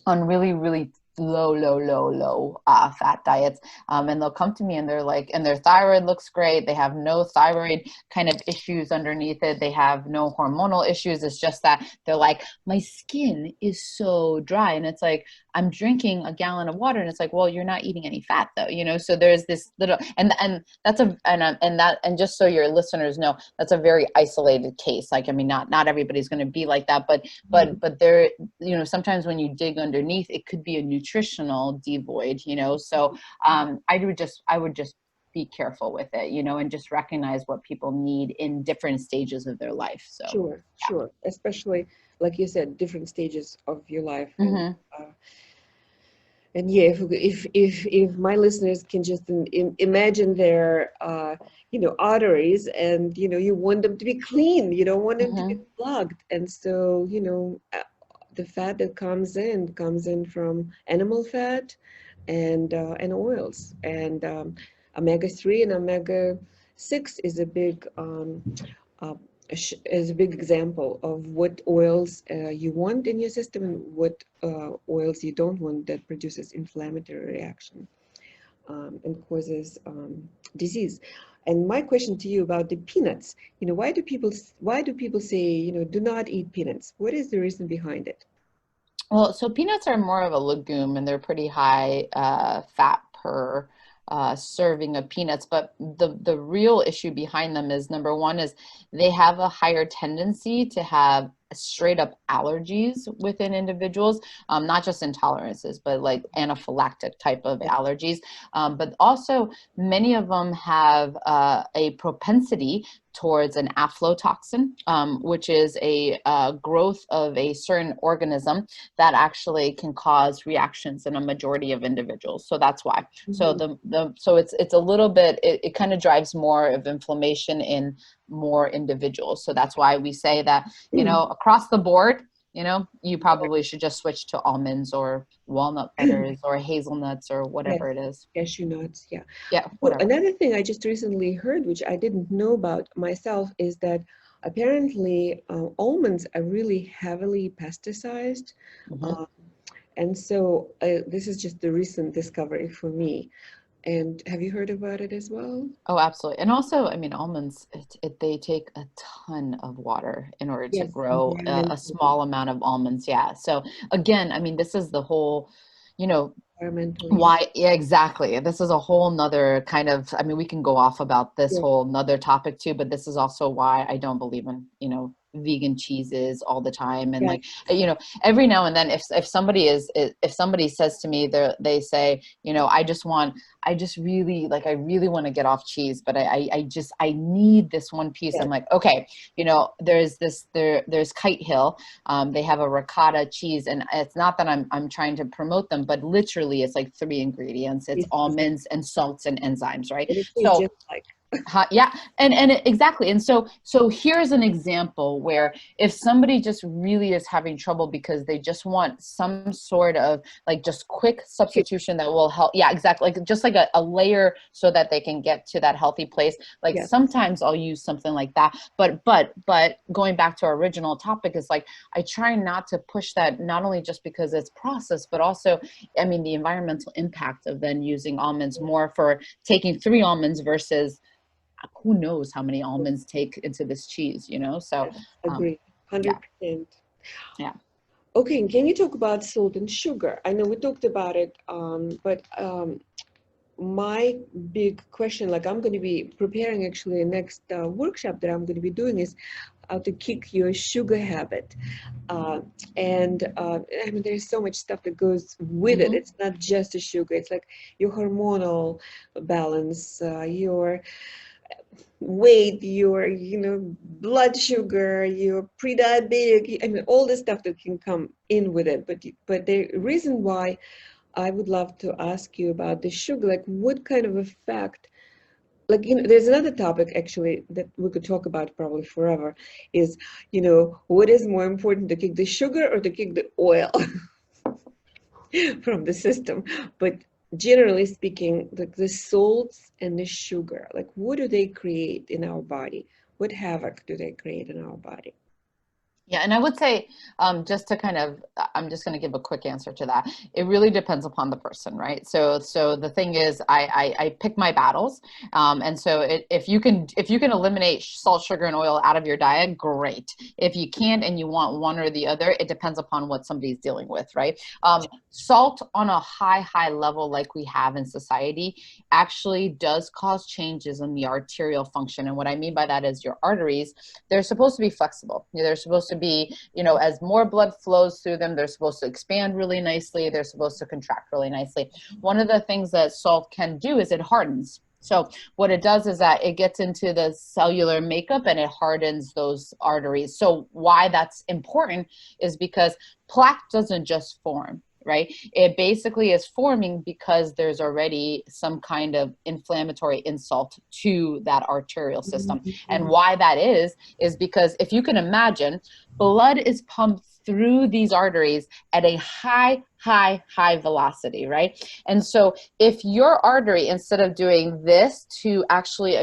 B: on really, really low fat diets, and they'll come to me and they're like, and their thyroid looks great, they have no thyroid kind of issues underneath it, they have no hormonal issues, it's just that they're like, my skin is so dry. And it's like, I'm drinking a gallon of water, and it's like, well, you're not eating any fat though, you know? So there's this little, and and just so your listeners know, that's a very isolated case. Like, I mean, not everybody's going to be like that, but there, you know, sometimes when you dig underneath, it could be a nutritional devoid, you know? So, I would just be careful with it, you know, and just recognize what people need in different stages of their life. So
A: Sure, sure. Especially, like you said, different stages of your life.
B: mm-hmm.
A: And yeah, if my listeners can just imagine their, you know, arteries, and, you know, you want them to be clean, you don't want them to be
B: Mm-hmm.
A: plugged. And so, you know, the fat that comes in from animal fat and oils. And omega-3 and omega-6 is a big uh, is a big example of what oils you want in your system, and what oils you don't want, that produces inflammatory reaction and causes disease. And my question to you about the peanuts, you know, why do people say, you know, do not eat peanuts? What is the reason behind it?
B: Well, so peanuts are more of a legume, and they're pretty high fat per serving of peanuts. But the real issue behind them is, number one, is they have a higher tendency to have straight up allergies within individuals, not just intolerances, but like anaphylactic type of allergies. But also, many of them have a propensity towards an aflatoxin, which is a growth of a certain organism that actually can cause reactions in a majority of individuals. So that's why. So so it's a little bit, it kind of drives more of inflammation in more individuals. So that's why we say that, you know, across the board, you know, you probably should just switch to almonds or walnut butters or hazelnuts or
A: Yes,
B: whatever it is.
A: cashew nuts, yeah.
B: Yeah,
A: Well,
B: whatever.
A: another thing I just recently heard, which I didn't know about myself, is that apparently almonds are really heavily pesticized.
B: Mm-hmm.
A: Uh, and so this is just a recent discovery for me. And have you heard about it as well?
B: Oh, absolutely. And also, I mean, almonds, they take a ton of water in order to
A: Yes,
B: grow a
A: environmentally.
B: small amount of almonds. Yeah. So again, I mean, this is the whole, you know,
A: Environmentally.
B: why, yeah, exactly. This is a whole nother kind of, I mean, we can go off about this
A: Yeah,
B: whole nother topic too, but this is also why I don't believe in, you know, vegan cheeses all the time. And
A: yeah,
B: like, you know, every now and then, if somebody if somebody says to me, they say, you know, I just really, like, I really want to get off cheese, but I need this one piece.
A: yeah.
B: I'm like, okay, you know, there's Kite Hill. They have a ricotta cheese, and it's not that I'm trying to promote them, but literally it's like 3 ingredients. It's
A: It's exactly.
B: almonds and salts and enzymes, right?
A: And it tastes
B: So
A: just like.
B: yeah, exactly. And so here's an example where if somebody just really is having trouble because they just want some sort of like just quick substitution that will help. Yeah, exactly. Like just like a layer so that they can get to that healthy place. Like
A: Yeah,
B: sometimes I'll use something like that. But going back to our original topic is like I try not to push that, not only just because it's processed, but also, I mean, the environmental impact of then using almonds more for taking 3 almonds versus who knows how many almonds take into this cheese, you know? So,
A: yes,
B: um,
A: agree.
B: yeah,
A: 100%.
B: yeah.
A: Okay, and can you talk about salt and sugar? I know we talked about it, but my big question, like I'm going to be preparing actually a next workshop that I'm going to be doing, is how to kick your sugar habit. Uh, and I mean, there's so much stuff that goes with it.
B: Mm-hmm.
A: It's not just the sugar. It's like your hormonal balance, your weight, your, you know, blood sugar, your pre-diabetic, I mean, all the stuff that can come in with it. But the reason why I would love to ask you about the sugar, like what kind of effect, like, you know, there's another topic actually that we could talk about probably forever, is, you know, what is more important, to kick the sugar or to kick the oil from the system? But generally speaking, like the salts and the sugar, like what do they create in our body? What havoc do they create in our body?
B: Yeah, and I would say, just to kind of, I'm just going to give a quick answer to that. It really depends upon the person, right? So the thing is, I pick my battles, and so if you can eliminate salt, sugar, and oil out of your diet, great. If you can't and you want one or the other, it depends upon what somebody's dealing with, right? Salt on a high level, like we have in society, actually does cause changes in the arterial function, and what I mean by that is your arteries, they're supposed to be flexible. They're supposed to be, as more blood flows through them, they're supposed to expand really nicely. They're supposed to contract really nicely. One of the things that salt can do is it hardens. So what it does is that it gets into the cellular makeup and it hardens those arteries. So why that's important is because plaque doesn't just form, right? It basically is forming because there's already some kind of inflammatory insult to that arterial system. And why that is because if you can imagine, blood is pumped through these arteries at a high velocity, right? And so if your artery, instead of doing this to actually,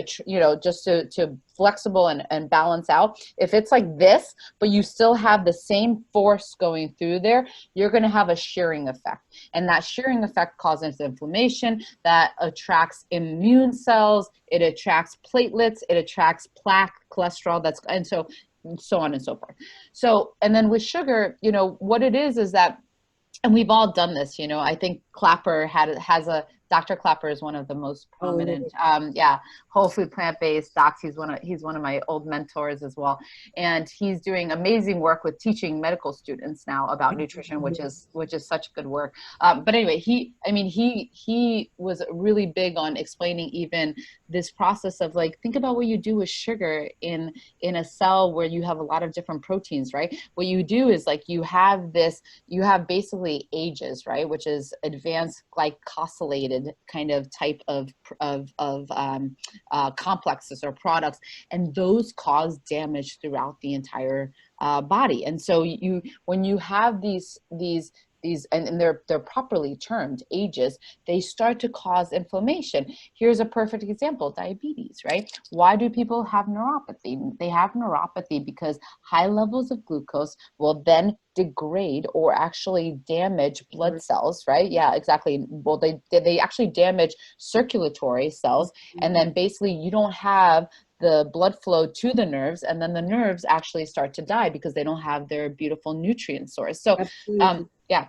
B: just to flexible and balance out, if it's like this, but you still have the same force going through there, you're going to have a shearing effect. And that shearing effect causes inflammation that attracts immune cells, it attracts platelets, it attracts plaque, cholesterol, and so on and so forth. So, and then with sugar, what it is that, and we've all done this, I think Klaper Dr. Klaper is one of the most prominent, whole food plant-based docs. He's one of my old mentors as well. And he's doing amazing work with teaching medical students now about nutrition, which is such good work. But anyway, he was really big on explaining even this process of, like, think about what you do with sugar in a cell where you have a lot of different proteins, right? What you do is, like, you have basically AGEs, right? Which is advanced glycosylated kind of type of complexes or products, and those cause damage throughout the entire body. And so when you have these and they're properly termed AGEs, they start to cause inflammation. Here's a perfect example: diabetes, right? Why do people have neuropathy? They have neuropathy because high levels of glucose will then degrade or actually damage blood cells, right? Yeah, exactly. Well, they actually damage circulatory cells, and then basically you don't have the blood flow to the nerves, and then the nerves actually start to die because they don't have their beautiful nutrient source. So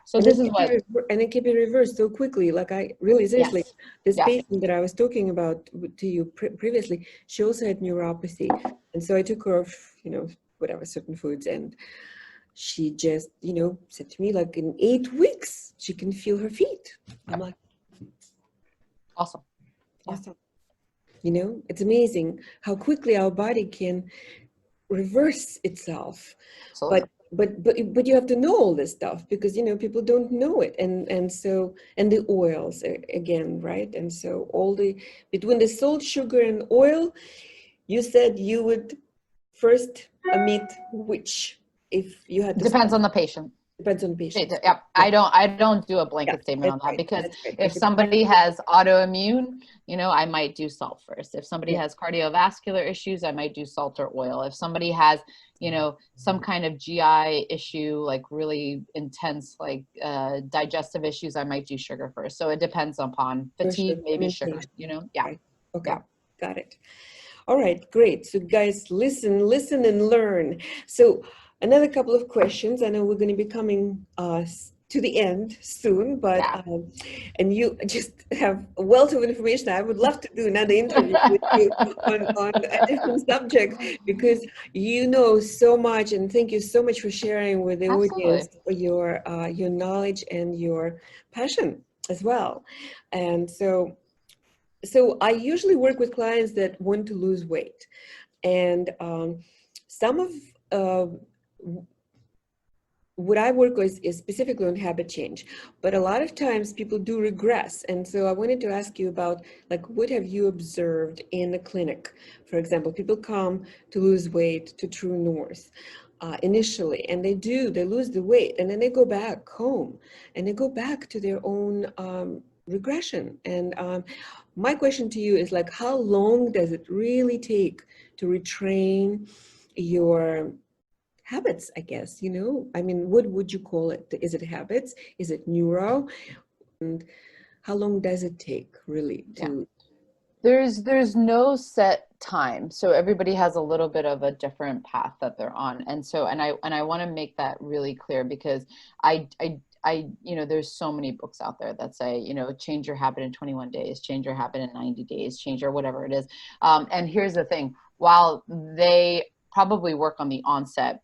B: so and this is what,
A: and it can be reversed so quickly. Like, I really, seriously, this
B: Yes.
A: patient that I was talking about to you previously, she also had neuropathy, and so I took her off, whatever, certain foods, and she just, said to me, like, in 8 weeks she can feel her feet. I'm like,
B: awesome.
A: It's amazing how quickly our body can reverse itself.
B: Absolutely.
A: But you have to know all this stuff, because people don't know it, and the oils again, right? And so between the salt, sugar, and oil, you said you would first omit which, if you had to.
B: Depends on the patient.
A: Depends on the patient.
B: Yep. I don't do a blanket statement on that, because if somebody has autoimmune, I might do salt first. If somebody has cardiovascular issues, I might do salt or oil. If somebody has, some kind of GI issue, like really intense, like digestive issues, I might do sugar first. So it depends upon fatigue, maybe sugar,
A: Right. Okay. Got it. All right, great. So guys, listen and learn. So another couple of questions. I know we're going to be coming to the end soon, but and you just have a wealth of information. I would love to do another interview with you on a different subject, because you know so much, and thank you so much for sharing with the audience your knowledge and your passion as well. And so I usually work with clients that want to lose weight, and some of what I work with is specifically on habit change, but a lot of times people do regress. And so I wanted to ask you about, like, what have you observed in the clinic? For example, people come to lose weight to TrueNorth initially, and they lose the weight, and then they go back home and they go back to their own regression. And my question to you is, like, how long does it really take to retrain your habits, I guess, you know? I mean, what would you call it? Is it habits? Is it neuro? And how long does it take really to?
B: There's no set time. So everybody has a little bit of a different path that they're on. And so, and I want to make that really clear because you know, there's so many books out there that say, you know, change your habit in 21 days, change your habit in 90 days, change or whatever it is. And here's the thing, while they probably work on the onset,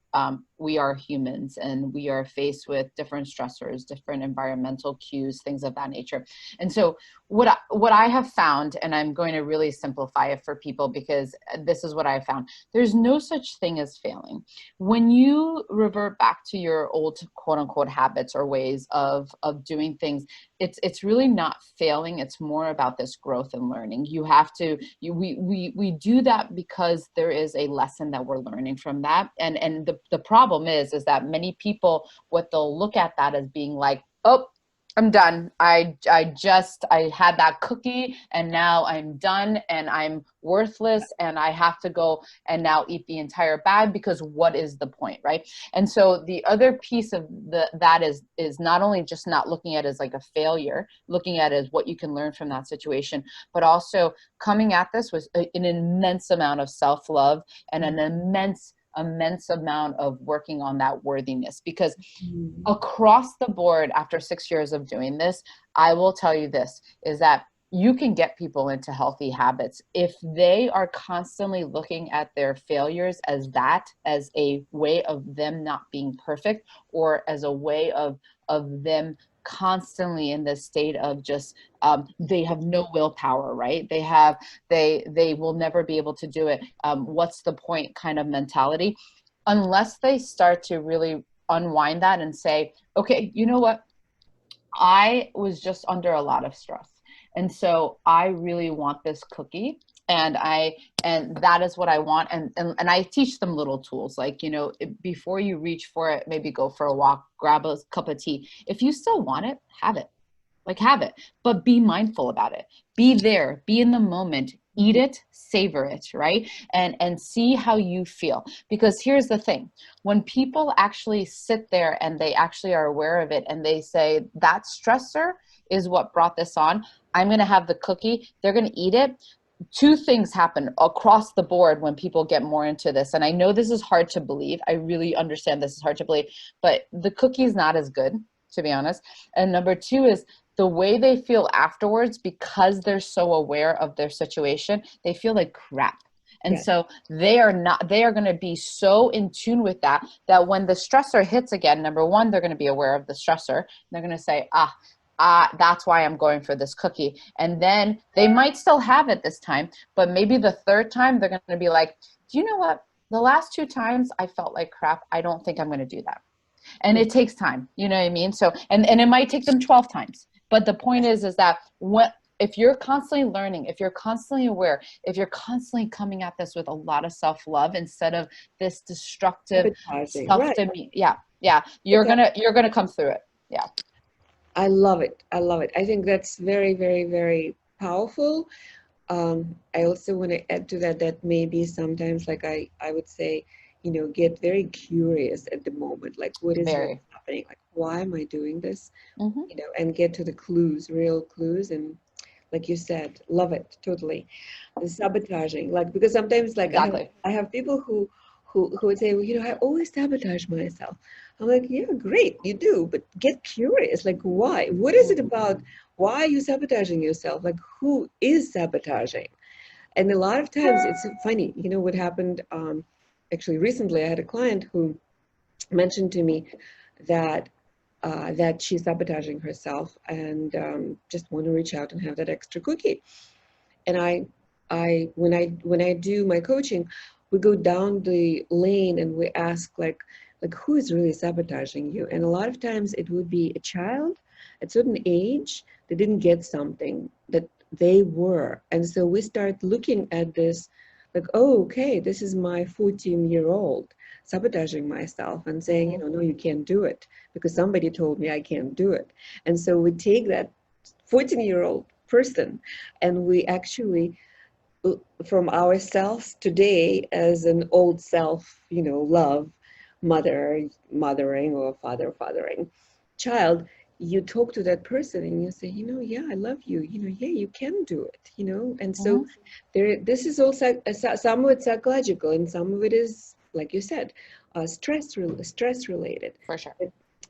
B: we are humans and we are faced with different stressors, different environmental cues, things of that nature. And so what I have found, and I'm going to really simplify it for people because this is what I found, there's no such thing as failing. When you revert back to your old quote unquote habits or ways of doing things, it's really not failing. It's more about this growth and learning. You have to, we do that because there is a lesson that we're learning from that. And the problem is that many people, what they'll look at that as being like, oh, I'm done. I had that cookie and now I'm done and I'm worthless and I have to go and now eat the entire bag because what is the point, right? And so the other piece of that is not only just not looking at it as like a failure, looking at it as what you can learn from that situation, but also coming at this with an immense amount of self-love and an immense amount of working on that worthiness, because across the board, after 6 years of doing this, I will tell you this, is that you can get people into healthy habits if they are constantly looking at their failures as a way of them not being perfect, or as a way of them constantly in this state of just they have no willpower, right? They will never be able to do it. What's the point kind of mentality, unless they start to really unwind that and say, okay, you know what? I was just under a lot of stress. And so I really want this cookie. And that is what I want. And I teach them little tools, like, you know, before you reach for it, maybe go for a walk, grab a cup of tea. If you still want it, have it. Like, have it, but be mindful about it. Be there, be in the moment, eat it, savor it, right? And see how you feel. Because here's the thing, when people actually sit there and they actually are aware of it and they say, that stressor is what brought this on, I'm going to have the cookie, they're going to eat it. Two things happen across the board when people get more into this. And I know this is hard to believe. I really understand this is hard to believe, but the cookie is not as good, to be honest. And number two is the way they feel afterwards, because they're so aware of their situation, they feel like crap. And so they are going to be so in tune with that when the stressor hits again, number one, they're going to be aware of the stressor. And they're going to say, that's why I'm going for this cookie. And then they might still have it this time, but maybe the third time they're going to be like, do you know what? The last 2 times I felt like crap. I don't think I'm going to do that. And it takes time, you know what I mean? So, and it might take them 12 times. But the point is that if you're constantly learning, if you're constantly aware, if you're constantly coming at this with a lot of self-love instead of this destructive self-demeanor, you're gonna come through it. Yeah.
A: I love it. I love it. I think that's very, very, very powerful. I also want to add to that maybe sometimes, like I would say, you know, get very curious at the moment, like what is really happening, like why am I doing this, you know, and get to the clues, real clues. And like you said, love it totally. The sabotaging, like, because sometimes, like, I have people who would say, well, you know, I always sabotage myself. I'm like, yeah, great, you do, but get curious, like, why? What is it about? Why are you sabotaging yourself? Like, who is sabotaging? And a lot of times it's funny, you know, what happened. Actually, recently I had a client who mentioned to me that she's sabotaging herself and just want to reach out and have that extra cookie. And when I do my coaching, we go down the lane and we ask like who is really sabotaging you? And a lot of times it would be a child at a certain age that didn't get something that they were. And so we start looking at this like, oh, okay, this is my 14-year-old sabotaging myself and saying, you know, no, you can't do it because somebody told me I can't do it. And so we take that 14-year-old person and we actually, from ourselves today as an old self, you know, love, mothering or fathering child, you talk to that person and you say, yeah, I love you, yeah, you can do it, and so this is also some of it psychological and some of it is, like you said, stress related.
B: For sure.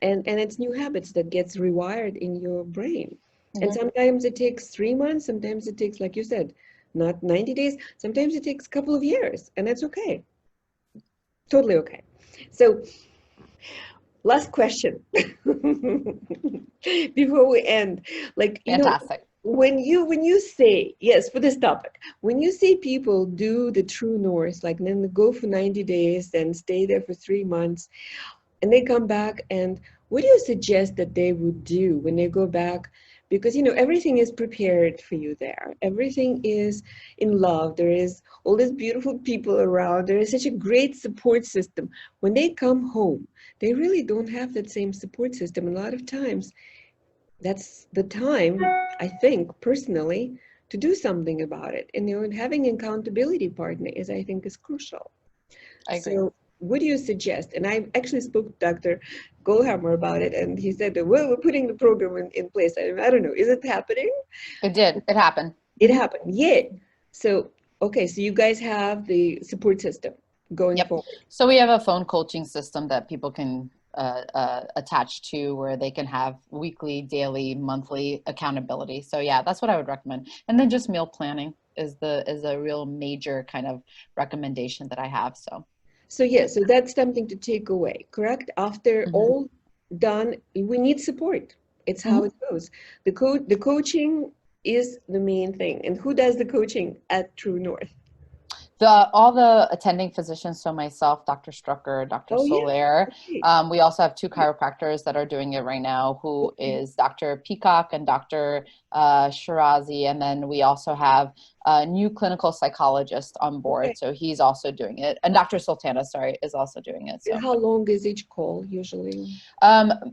A: And it's new habits that gets rewired in your brain. And sometimes it takes 3 months, sometimes it takes, like you said, not 90 days, sometimes it takes a couple of years, and that's okay. Totally okay. So last question before we end. Like,
B: Fantastic.
A: When you say, yes, for this topic, when you say people do the True North, like then they go for 90 days and stay there for 3 months and they come back, and what do you suggest that they would do when they go back? Because, everything is prepared for you there. Everything is in love. There is all these beautiful people around. There is such a great support system. When they come home, they really don't have that same support system. And a lot of times, that's the time, I think, personally, to do something about it. And, having an accountability partner I think, is crucial.
B: I agree.
A: So what do you suggest? And I actually spoke to Dr. Goldhamer about it, and he said that, well, we're putting the program in place. I don't know, is it happening?
B: It did. It happened.
A: It happened, yeah. So, okay, so you guys have the support system going forward.
B: So we have a phone coaching system that people can attach to, where they can have weekly, daily, monthly accountability. So yeah, that's what I would recommend. And then just meal planning is a real major kind of recommendation that I have. So
A: yeah, so that's something to take away, correct? After all done, we need support. It's how it goes. The coaching is the main thing. And who does the coaching at True North?
B: All the attending physicians, so myself, Dr. Strucker, Dr. Soler.
A: Yeah.
B: We also have 2 chiropractors that are doing it right now, who is Dr. Peacock and Dr. Shirazi. And then we also have a new clinical psychologist on board. So he's also doing it. And Dr. Sultana, is also doing it. So.
A: And how long is each call usually?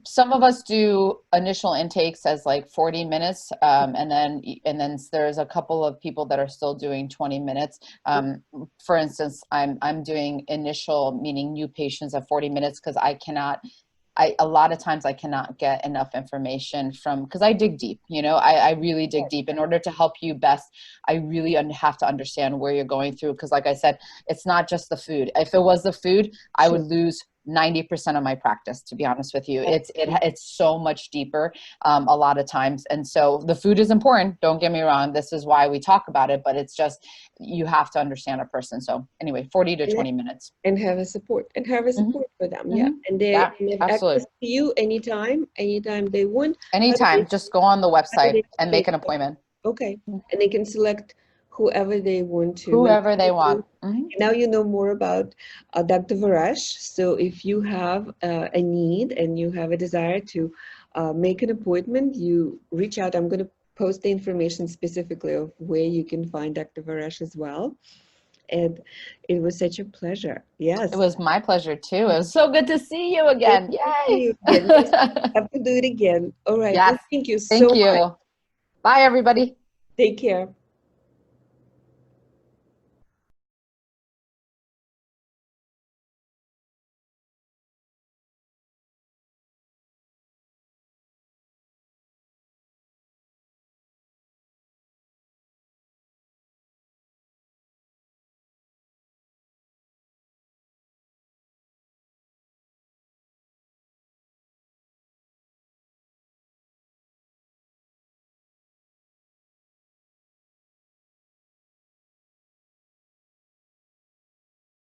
B: Some of us do initial intakes as like 40 minutes. And then there's a couple of people that are still doing 20 minutes. For instance, I'm doing initial, meaning new patients at 40 minutes, because a lot of times I cannot get enough information because I dig deep, I really dig deep. In order to help you best, I really have to understand where you're going through. Because like I said, it's not just the food. If it was the food, I would lose 90% of my practice, to be honest with you. It's so much deeper a lot of times. And so the food is important. Don't get me wrong. This is why we talk about it, but it's just, you have to understand a person. So anyway, 40 to 20 minutes.
A: And have a support for them. Yeah. And they have access to you anytime they want.
B: Anytime. Just go on the website and make an appointment.
A: Okay. And they can select whoever they want to.
B: Whoever they want.
A: Now you know more about Dr. Veress. So if you have a need and you have a desire to make an appointment, you reach out. I'm going to post the information specifically of where you can find Dr. Veress as well. And it was such a pleasure. Yes.
B: It was my pleasure too. It was so good to see you again. Yay.
A: Have to do it again. All right.
B: Yes.
A: Well, thank you
B: so much. Bye, everybody.
A: Take care.